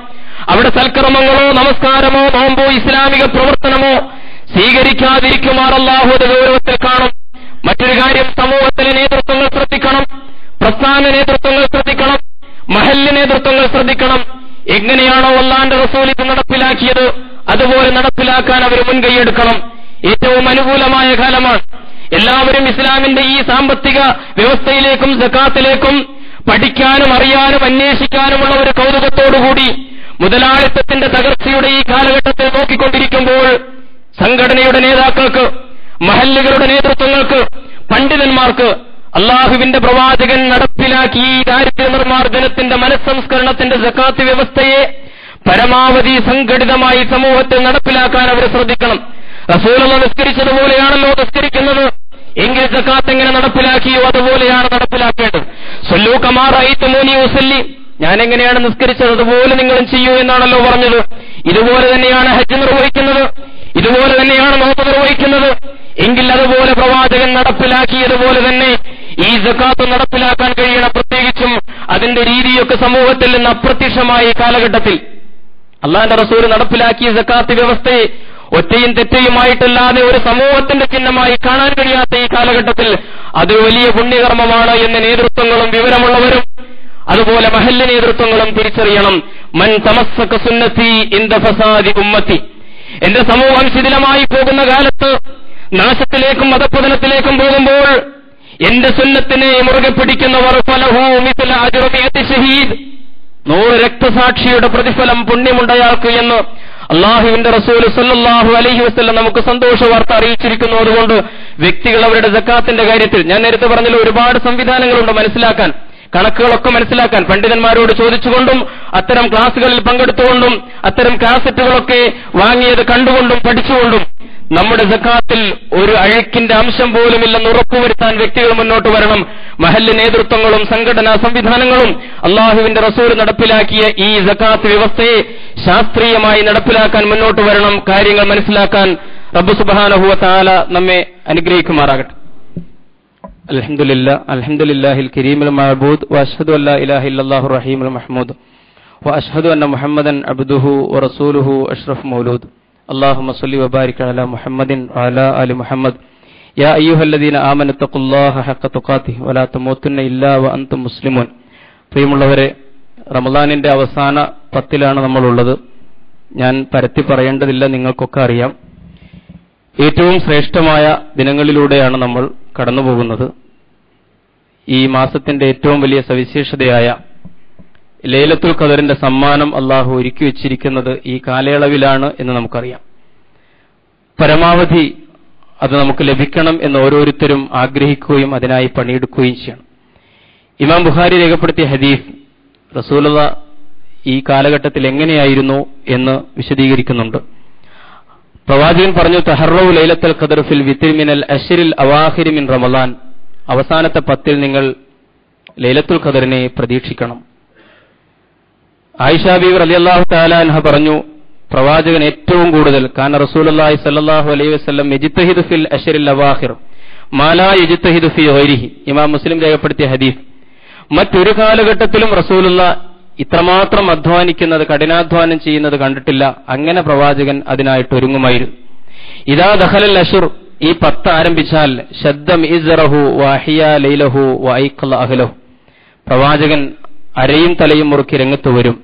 അവിടെ സൽക്കർമ്മങ്ങളോ നമസ്കാരമോ നോമ്പോ ഇസ്ലാമിക പ്രവർത്തനമോ സ്വീകരിക്കാതിരിക്കുമാർ അല്ലാഹു അത് ഗൗരവത്തിൽ കാണും. മറ്റൊരു കാര്യം, സമൂഹത്തിലെ നേതൃത്വങ്ങൾ ശ്രദ്ധിക്കണം, പ്രസ്ഥാന നേതൃത്വങ്ങൾ ശ്രദ്ധിക്കണം, മഹല്ല് നേതൃത്വങ്ങൾ ശ്രദ്ധിക്കണം. എങ്ങനെയാണോ അല്ലാഹുവിന്റെ റസൂൽ ഇത് നടപ്പിലാക്കിയത് അതുപോലെ നടപ്പിലാക്കാൻ അവർ മുൻകൈയെടുക്കണം. ഏറ്റവും അനുകൂലമായ കാലമാണ്. എല്ലാവരും ഇസ്ലാമിന്റെ ഈ സാമ്പത്തിക വ്യവസ്ഥയിലേക്കും സകാത്തിലേക്കും പഠിക്കാനും അറിയാനും അന്വേഷിക്കാനുമുള്ള ഒരു കൗതുകത്തോടുകൂടി മുതലാളിത്തത്തിന്റെ തകർച്ചയുടെ ഈ കാലഘട്ടത്തിൽ നോക്കിക്കൊണ്ടിരിക്കുമ്പോൾ സംഘടനയുടെ നേതാക്കൾക്ക്, മഹല്ലുകളുടെ നേതൃത്വങ്ങൾക്ക്, പണ്ഡിതന്മാർക്ക് അല്ലാഹുവിന്റെ പ്രവാചകൻ നടപ്പിലാക്കി ഈ ദാരിദ്ര്യ നിർമ്മാർജ്ജനത്തിന്റെ മനസ്സംസ്കരണത്തിന്റെ സകാത്ത് വ്യവസ്ഥയെ പരമാവധി സംഘടിതമായി സമൂഹത്തിൽ നടപ്പിലാക്കാൻ അവർ ശ്രദ്ധിക്കണം. റസൂലുള്ളാഹി നിസ്കരിച്ചതുപോലെയാണല്ലോ നിസ്കരിക്കുന്നത് എങ്കിൽ സകാത്ത് എങ്ങനെ നടപ്പിലാക്കിയോ അതുപോലെയാണ് നടപ്പിലാക്കേണ്ടത്. സ്വല്ലൂ കമാ റഅയ്തുമൂനി ഉസല്ലി, ഞാൻ എങ്ങനെയാണ് നിസ്കരിച്ചത് അതുപോലെ നിങ്ങളും ചെയ്യൂ എന്നാണല്ലോ പറഞ്ഞത്. ഇതുപോലെ തന്നെയാണ് ഹജ്ജ് നിർവഹിക്കുന്നത്, ഇതുപോലെ തന്നെയാണ് നോമ്പ് നിർവഹിക്കുന്നത്. എങ്കിൽ അതുപോലെ പ്രവാചകൻ നടപ്പിലാക്കിയതുപോലെ തന്നെ ഈ സകാത്ത് നടപ്പിലാക്കാൻ കഴിയണം. പ്രത്യേകിച്ചും അതിന്റെ രീതിയൊക്കെ സമൂഹത്തിൽ നിന്ന് അപ്രത്യക്ഷമായ ഈ കാലഘട്ടത്തിൽ അല്ലാഹുവിന്റെ റസൂൽ നടപ്പിലാക്കിയ സകാത്ത് വ്യവസ്ഥയെ ഒറ്റയും തെറ്റയുമായിട്ടല്ലാതെ ഒരു സമൂഹത്തിന്റെ ചിഹ്നമായി കാണാൻ കഴിയാത്ത ഈ കാലഘട്ടത്തിൽ അത് വലിയ പുണ്യകർമ്മമാണ് എന്ന് നേതൃത്വങ്ങളും വിവരമുള്ളവരും അതുപോലെ മഹല്ല് നേതൃത്വങ്ങളും തിരിച്ചറിയണം. മൻ തമസ്സക സുന്നത്തി ഇൻദ ഫസാദി ഉമ്മത്തി, എന്റെ സമൂഹം ശിഥിലമായി പോകുന്ന കാലത്ത്, നാശത്തിലേക്കും അധപ്പതനത്തിലേക്കും പോകുമ്പോൾ എന്റെ സുന്നത്തിനെ മുറുകെ പിടിക്കുന്നവർ ഫലഹു മിസ്ല അജ്റി മിഅത്തി ഷഹീദ്, 100 രക്തസാക്ഷിയുടെ പ്രതിഫലം പുണ്യമുണ്ടയാൾക്ക് എന്ന് അള്ളാഹുവിന്റെ റസൂൽ സല്ലല്ലാഹു അലൈഹി വസല്ലം നമുക്ക് സന്തോഷ വാർത്ത അറിയിച്ചിരിക്കുന്നു. അതുകൊണ്ട് വ്യക്തികൾ അവരുടെ സക്കാത്തിന്റെ കാര്യത്തിൽ, ഞാൻ നേരത്തെ പറഞ്ഞല്ലോ, ഒരുപാട് സംവിധാനങ്ങളുണ്ട് മനസ്സിലാക്കാൻ, കണക്കുകളൊക്കെ മനസ്സിലാക്കാൻ. പണ്ഡിതന്മാരോട് ചോദിച്ചുകൊണ്ടും അത്തരം ക്ലാസുകളിൽ പങ്കെടുത്തുകൊണ്ടും അത്തരം കാസറ്റുകളൊക്കെ വാങ്ങിയത് കണ്ടുകൊണ്ടും പഠിച്ചുകൊണ്ടും നമ്മുടെ സക്കാത്തിൽ ഒരു അഴുക്കിന്റെ അംശം പോലുമില്ലെന്ന് ഉറപ്പുവരുത്താൻ വ്യക്തികൾ മുന്നോട്ട് വരണം. മഹല്ല് നേതൃത്വങ്ങളും സംഘടനാ സംവിധാനങ്ങളും അള്ളാഹുവിന്റെ റസൂൽ നടപ്പിലാക്കിയ ഈ സക്കാത്ത് വ്യവസ്ഥയെ ശാസ്ത്രീയമായി നടപ്പിലാക്കാൻ മുന്നോട്ട് വരണം. കാര്യങ്ങൾ മനസ്സിലാക്കാൻ റബ്ബ് സുബ്ഹാനഹു വ തആല നമ്മെ അനുഗ്രഹിക്കുമാറാകട്ടെ. അൽഹംദുലില്ലാഹിൽ കരീമിൽ മഅബൂദ് വഅശ്ഹദു അല്ലാ ഇലാഹ ഇല്ലല്ലാഹുർ റഹീമുൽ മഹ്മൂദ് വഅശ്ഹദു അന്ന മുഹമ്മദൻ അബ്ദുഹു വറസൂലുഹു അഷ്റഫുൽ മൗലൂദ്. اللهم صل وبارك على محمد وعلى آل محمد يا أيها الذين آمنوا اتقوا الله حق تقاته ولا تموتن إلا وأنتم مسلمون. പ്രിയമുള്ളവരെ, റമദാനിന്റെ അവസാന 10 നമ്മളുള്ളത്. ഞാൻ പരത്തി പറയേണ്ടതില്ല, നിങ്ങൾക്കൊക്കെ അറിയാം. ഏറ്റവും ശ്രേഷ്ഠമായ ദിനങ്ങളിലൂടെയാണ് നമ്മൾ കടന്നുപോകുന്നത്. ഈ മാസത്തിന്റെ ഏറ്റവും വലിയ സവിശേഷതയായ ലൈലത്തുൽ ഖദറിന്റെ സമ്മാനം അള്ളാഹു ഒരുക്കി വെച്ചിരിക്കുന്നത് ഈ കാലയളവിലാണ് എന്ന് നമുക്കറിയാം. പരമാവധി അത് നമുക്ക് ലഭിക്കണം എന്ന് ഓരോരുത്തരും ആഗ്രഹിക്കുകയും അതിനായി പണിയെടുക്കുകയും ചെയ്യണം. ഇമാം ബുഖാരി രേഖപ്പെടുത്തിയ ഹദീസ് റസൂലുള്ളാഹി ഈ കാലഘട്ടത്തിൽ എങ്ങനെയായിരുന്നു എന്ന് വിശദീകരിക്കുന്നുണ്ട്. പ്രവാചകൻ പറഞ്ഞു, തഹറു ലൈലത്തുൽ ഖദർ ഫിൽ വിത്രി മിനൽ അശ്റിൽ അവാഖിരി മിൻ റമളാൻ. അവസാനത്തെ 10 നിങ്ങൾ ലൈലത്തുൽ ഖദറിനെ പ്രതീക്ഷിക്കണം. ആയിഷ ബീവി റളിയല്ലാഹു തആല അൻഹ പറഞ്ഞു, പ്രവാചകൻ ഏറ്റവും കൂടുതൽ കാന റസൂലുള്ളാഹി സ്വല്ലല്ലാഹു അലൈഹി വസല്ലം യജ്തഹിദു ഫിൽ അശ്റിൽ അവാഖിർ മാ ലാ യജ്തഹിദു ഫീ ഗൈരിഹി. ഇമാം മുസ്ലിം രേഖപ്പെടുത്തിയ ഹദീസ്. മറ്റൊരു കാലഘട്ടത്തിലും റസൂലുള്ളാഹി ഇത്രമാത്രം അധ്വാനിക്കുന്നത്, കഠിനാധ്വാനം ചെയ്യുന്നത് കണ്ടിട്ടില്ല. അങ്ങനെ പ്രവാചകൻ അതിനായിട്ട് ഒരുങ്ങുമായിരുന്നു. ഇദാ ദഖലൽ അശ്ർ, ഈ 10 ആരംഭിച്ചാൽ ശദ്ദ മിസ്റഹു വഅഹിയ ലൈലഹു വഅയ്ഖല അഹ്ലഹു, പ്രവാചകൻ അരയും തലയും മുറുക്കി രംഗത്ത് വരും.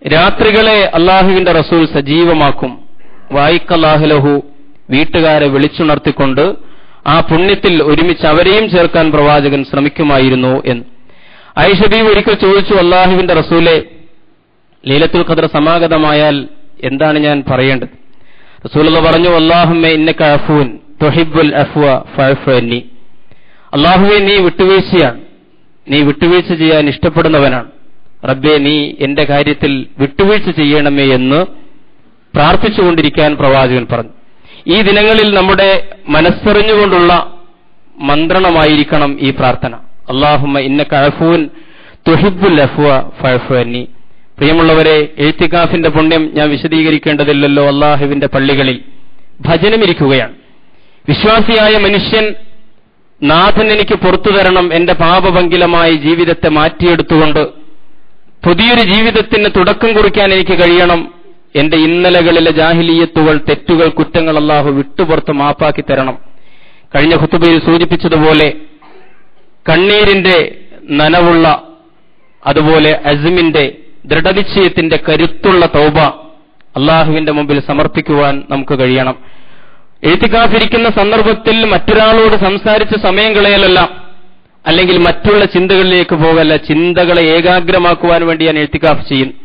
രാത്രികളെ അള്ളാഹുവിന്റെ റസൂൽ സജീവമാക്കും. വഅയ്ഖല അഹ്ലഹു, വീട്ടുകാരെ വിളിച്ചുണർത്തിക്കൊണ്ട് ആ പുണ്യത്തിൽ ഒരുമിച്ച് അവരെയും ചേർക്കാൻ പ്രവാചകൻ ശ്രമിക്കുമായിരുന്നു എന്ന്. ആയിഷ ബീവി ഒരിക്കൽ ചോദിച്ചു, അള്ളാഹുവിന്റെ റസൂലെ, ലൈലത്തുൽ ഖദർ സമാഗതമായാൽ എന്താണ് ഞാൻ പറയേണ്ടത്? റസൂലുള്ളാഹി പറഞ്ഞു, അല്ലാഹുമ്മ ഇന്നക അഫൂൻ തുഹിബ്ബുൽ അഫ്വ ഫഅഫു അന്നി. അല്ലാഹുവേ, നീ വിട്ടുവീഴ്ചയാണ്, നീ വിട്ടുവീഴ്ച ചെയ്യാൻ ഇഷ്ടപ്പെടുന്നവനാണ്. റബ്ബേ, നീ എന്റെ കാര്യത്തിൽ വിട്ടുവീഴ്ച ചെയ്യണമേ എന്ന് പ്രാർത്ഥിച്ചുകൊണ്ടിരിക്കാൻ പ്രവാചകൻ പറഞ്ഞു. ഈ ദിനങ്ങളിൽ നമ്മുടെ മനസ്സറിഞ്ഞുകൊണ്ടുള്ള മന്ത്രണമായിരിക്കണം ഈ പ്രാർത്ഥന. അല്ലാഹുമ്മ ഇന്നക അഫൂൻ തുഹിബ്ബുൽ അഫ്വ ഫഅഫു അന്നി. പ്രിയമുള്ളവരെ, ഇഅ്തികാഫിന്റെ പുണ്യം ഞാൻ വിശദീകരിക്കേണ്ടതില്ലല്ലോ. അല്ലാഹുവിന്റെ പള്ളികളിൽ ഭജനമിരിക്കുകയാണ്. വിശ്വാസിയായ മനുഷ്യൻ, നാഥൻ എനിക്ക് പുറത്തു തരണം, എന്റെ പാപഭംഗിലമായ ജീവിതത്തെ മാറ്റിയെടുത്തുകൊണ്ട് പുതിയൊരു ജീവിതത്തിന് തുടക്കം കുറിക്കാൻ എനിക്ക് കഴിയണം. എന്റെ ഇന്നലകളിലെ ജാഹിലിയത്തുകൾ, തെറ്റുകൾ, കുറ്റങ്ങൾ അല്ലാഹു വിട്ടുപുറത്ത് മാപ്പാക്കി തരണം. കഴിഞ്ഞ ഖുതുബയിൽ സൂചിപ്പിച്ചതുപോലെ കണ്ണീരിന്റെ നനവുള്ള, അതുപോലെ അസ്മിന്റെ, ദൃഢനിശ്ചയത്തിന്റെ കരുത്തുള്ള തൗബ അള്ളാഹുവിന്റെ മുമ്പിൽ സമർപ്പിക്കുവാൻ നമുക്ക് കഴിയണം. ഇഅ്തികാഫിരിക്കുന്ന സന്ദർഭത്തിൽ മറ്റൊരാളോട് സംസാരിച്ച് സമയം കളയലല്ല, അല്ലെങ്കിൽ മറ്റുള്ള ചിന്തകളിലേക്ക് പോകല്ല, ചിന്തകളെ ഏകാഗ്രമാക്കുവാൻ വേണ്ടിയാണ് ഇഅ്തികാഫ് ചെയ്യുന്നത്.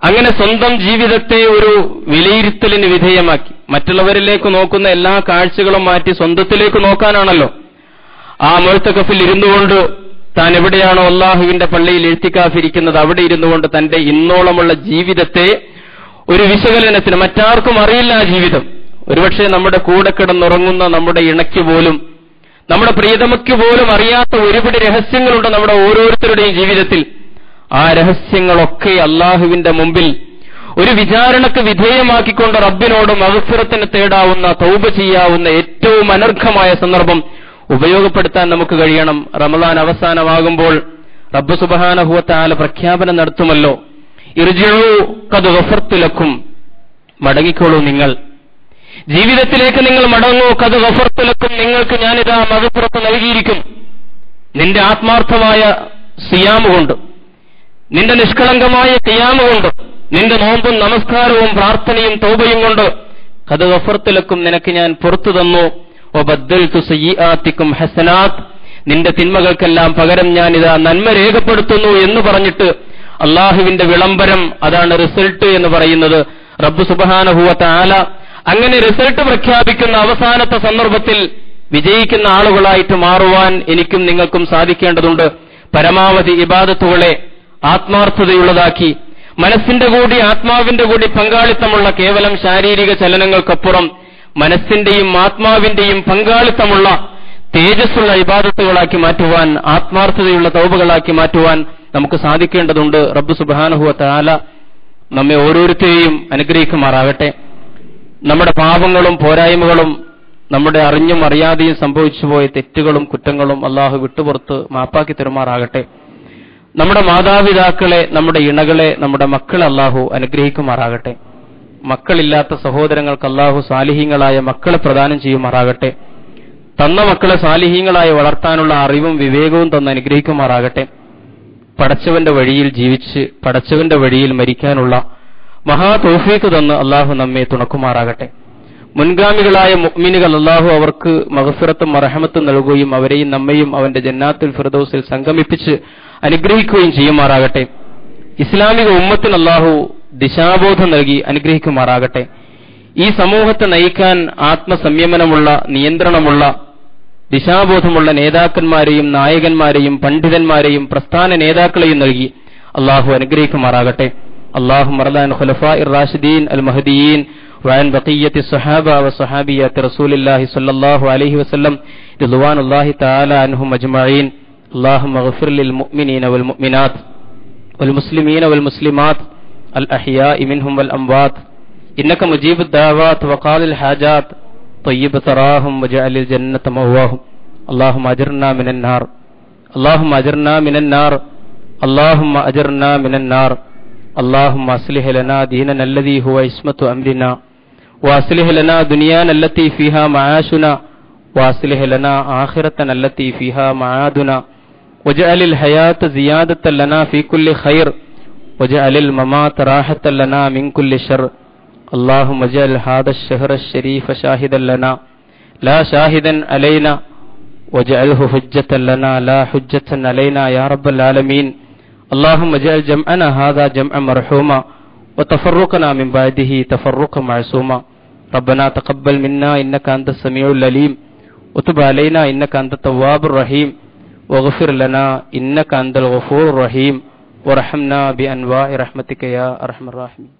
അങ്ങനെ സ്വന്തം ജീവിതത്തെ ഒരു വിലയിരുത്തലിന് വിധേയമാക്കി മറ്റുള്ളവരിലേക്ക് നോക്കുന്ന എല്ലാ കാഴ്ചകളും മാറ്റി സ്വന്തത്തിലേക്ക് നോക്കാനാണല്ലോ. ആ മുഅ്തഖഫിൽ ഇരുന്നുകൊണ്ട് താൻ എവിടെയാണോ അള്ളാഹുവിന്റെ പള്ളിയിൽ ഇഅ്തികാഫിരിക്കുന്നത് അവിടെ ഇരുന്നുകൊണ്ട് തന്റെ ഇന്നോളമുള്ള ജീവിതത്തെ ഒരു വിശകലനത്തിന്, മറ്റാർക്കും അറിയില്ല ആ ജീവിതം. ഒരുപക്ഷെ നമ്മുടെ കൂടെ കിടന്നുറങ്ങുന്ന നമ്മുടെ ഇണയ്ക്ക് പോലും, നമ്മുടെ പ്രിയതമയ്ക്ക് പോലും അറിയാത്ത ഒരുപിടി രഹസ്യങ്ങളുണ്ട് നമ്മുടെ ഓരോരുത്തരുടെയും ജീവിതത്തിൽ. ആ രഹസ്യങ്ങളൊക്കെ അള്ളാഹുവിന്റെ മുമ്പിൽ ഒരു വിചാരണക്ക് വിധേയമാക്കിക്കൊണ്ട് റബ്ബിനോട് മഗ്ഫിറത്തിന് തേടാവുന്ന, തൗബ ചെയ്യാവുന്ന ഏറ്റവും അനർഘമായ സന്ദർഭം ഉപയോഗപ്പെടുത്താൻ നമുക്ക് കഴിയണം. റമളാൻ അവസാനമാകുമ്പോൾ റബ്ബ് സുബ്ഹാനഹു വ തആല പ്രഖ്യാപനം നടത്തുമല്ലോ, ഇർജിഉ ഖദ് ഗഫർതു ലക്കും, മടങ്ങിക്കോളൂ നിങ്ങൾ, ജീവിതത്തിലേക്ക് നിങ്ങൾ മടങ്ങൂ. ഖദ് ഗഫർതു ലക്കും, നിങ്ങൾക്ക് ഞാനിതാ മഗ്ഫിറത്ത് നൽകിയിരിക്കും. നിന്റെ ആത്മാർത്ഥമായ സിയാമ് കൊണ്ട്, നിന്റെ നിഷ്കളങ്കമായ ഖിയാമ് കൊണ്ട്, നിന്റെ നോമ്പും നമസ്കാരവും പ്രാർത്ഥനയും തൗബയും കൊണ്ട് ഖദ് ഗഫർതു ലക്കും, നിനക്ക് ഞാൻ പുറത്തു തന്നു. വബദ്ദൽതു സയ്യിആതികും ഹസനാത്ത്, നിന്റെ തിന്മകൾക്കെല്ലാം പകരം ഞാനിതാ നന്മ രേഖപ്പെടുത്തുന്നു എന്ന് പറഞ്ഞിട്ട് അള്ളാഹുവിന്റെ വിളംബരം, അതാണ് റിസൾട്ട് എന്ന് പറയുന്നത്. റബ്ബ് സുബ്ഹാനഹു വ തആല അങ്ങനെ റിസൾട്ട് പ്രഖ്യാപിക്കുന്ന അവസാനത്തെ സന്ദർഭത്തിൽ വിജയിക്കുന്ന ആളുകളായിട്ട് മാറുവാൻ എനിക്കും നിങ്ങൾക്കും സാധിക്കേണ്ടതുണ്ട്. പരമാവധി ഇബാദത്തുകളെ ആത്മാർത്ഥതയുള്ളതാക്കി, മനസ്സിന്റെ കൂടി ആത്മാവിന്റെ കൂടി പങ്കാളിത്തമുള്ള കേവലം ശാരീരിക ചലനങ്ങൾക്കപ്പുറം മനസ്സിന്റെയും ആത്മാവിന്റെയും പങ്കാളിത്തമുള്ള തേജസ്സുള്ള ഇബാദത്തുകളാക്കി മാറ്റുവാൻ, ആത്മാർത്ഥതയുള്ള തൗബകളാക്കി മാറ്റുവാൻ നമുക്ക് സാധിക്കേണ്ടതുണ്ട്. റബ്ബ് സുബ്ഹാനഹു വ തആല നമ്മെ ഓരോരുത്തരെയും അനുഗ്രഹിക്കുമാറാകട്ടെ. നമ്മുടെ പാപങ്ങളും പോരായ്മകളും, നമ്മുടെ അറിഞ്ഞും അറിയാതെയും സംഭവിച്ചുപോയ തെറ്റുകളും കുറ്റങ്ങളും അള്ളാഹു വിട്ടുപുറത്ത് മാപ്പാക്കി തരുമാറാകട്ടെ. നമ്മുടെ മാതാപിതാക്കളെ, നമ്മുടെ ഇണകളെ, നമ്മുടെ മക്കളെ അള്ളാഹു അനുഗ്രഹിക്കുമാറാകട്ടെ. മക്കളില്ലാത്ത സഹോദരങ്ങൾക്ക് അള്ളാഹു സാലിഹീങ്ങളായ മക്കളെ പ്രദാനം ചെയ്യുമാറാകട്ടെ. തന്ന മക്കളെ സാലിഹീങ്ങളായി വളർത്താനുള്ള അറിവും വിവേകവും തന്ന് അനുഗ്രഹിക്കുമാറാകട്ടെ. പടച്ചവന്റെ വഴിയിൽ ജീവിച്ച് പടച്ചവന്റെ വഴിയിൽ മരിക്കാനുള്ള മഹാ തൗഫീഖ് തന്ന് അള്ളാഹു നമ്മെ തുണക്കുമാറാകട്ടെ. മുൻഗാമികളായ മുഅ്മിനുകൾ അള്ളാഹു അവർക്ക് മഗ്ഫിറത്തും മർഹമത്തും നൽകുകയും അവരെയും നമ്മയും അവന്റെ ജന്നാത്തുൽ ഫിർദൗസിൽ സംഗമിപ്പിച്ച് അനുഗ്രഹിക്കുകയും ചെയ്യുമാറാകട്ടെ. ഇസ്ലാമിക ഉമ്മത്തിന് അള്ളാഹു ദിശാബോധം നൽകി അനുഗ്രഹിക്കുമാറാകട്ടെ. ഈ സമൂഹത്തെ നയിക്കാൻ ആത്മസംയമനമുള്ള, നിയന്ത്രണമുള്ള, ദിശാബോധമുള്ള നേതാക്കന്മാരെയും നായകന്മാരെയും പണ്ഡിതന്മാരെയും പ്രസ്ഥാന നേതാക്കളെയും നൽകി അള്ളാഹു അനുഗ്രഹിക്കുമാറാകട്ടെ. اللهم ارض عن خلفاء الراشدين المهديين وعن بقية الصحابة وصحابيات رسول الله صلى الله عليه وسلم رضوان الله تعالى عنهم أجمعين. اللهم اغفر للمؤمنين والمؤمنات والمسلمين والمسلمات الأحياء منهم والأموات إنك مجيب الدعوات وقاضي الحاجات طيب ثراهم وجعل الجنة مأواهم. اللهم أجرنا من النار، اللهم أجرنا من النار، اللهم أجرنا من النار. اللهم أصلح لنا ديننا الذي هو عصمة أمرنا، وأصلح لنا دنيانا التي فيها معاشنا، وأصلح لنا آخرتنا التي فيها معادنا، واجعل الحياة زيادة لنا في كل خير، واجعل الممات راحة لنا من كل شر. اللهم اجعل هذا الشهر الشريف شاهدا لنا لا شاهدا علينا، واجعله حجة لنا لا حجة علينا يا رب العالمين. اللهم اجعل جمعنا هذا جمعا مرحوما وتفرقنا من بعده تفرقا معصوما. ربنا تقبل منا إنك أنت السميع العليم وتب علينا إنك أنت التواب الرحيم واغفر لنا إنك أنت الغفور الرحيم وارحمنا بأنواع رحمتك يا أرحم الراحمين.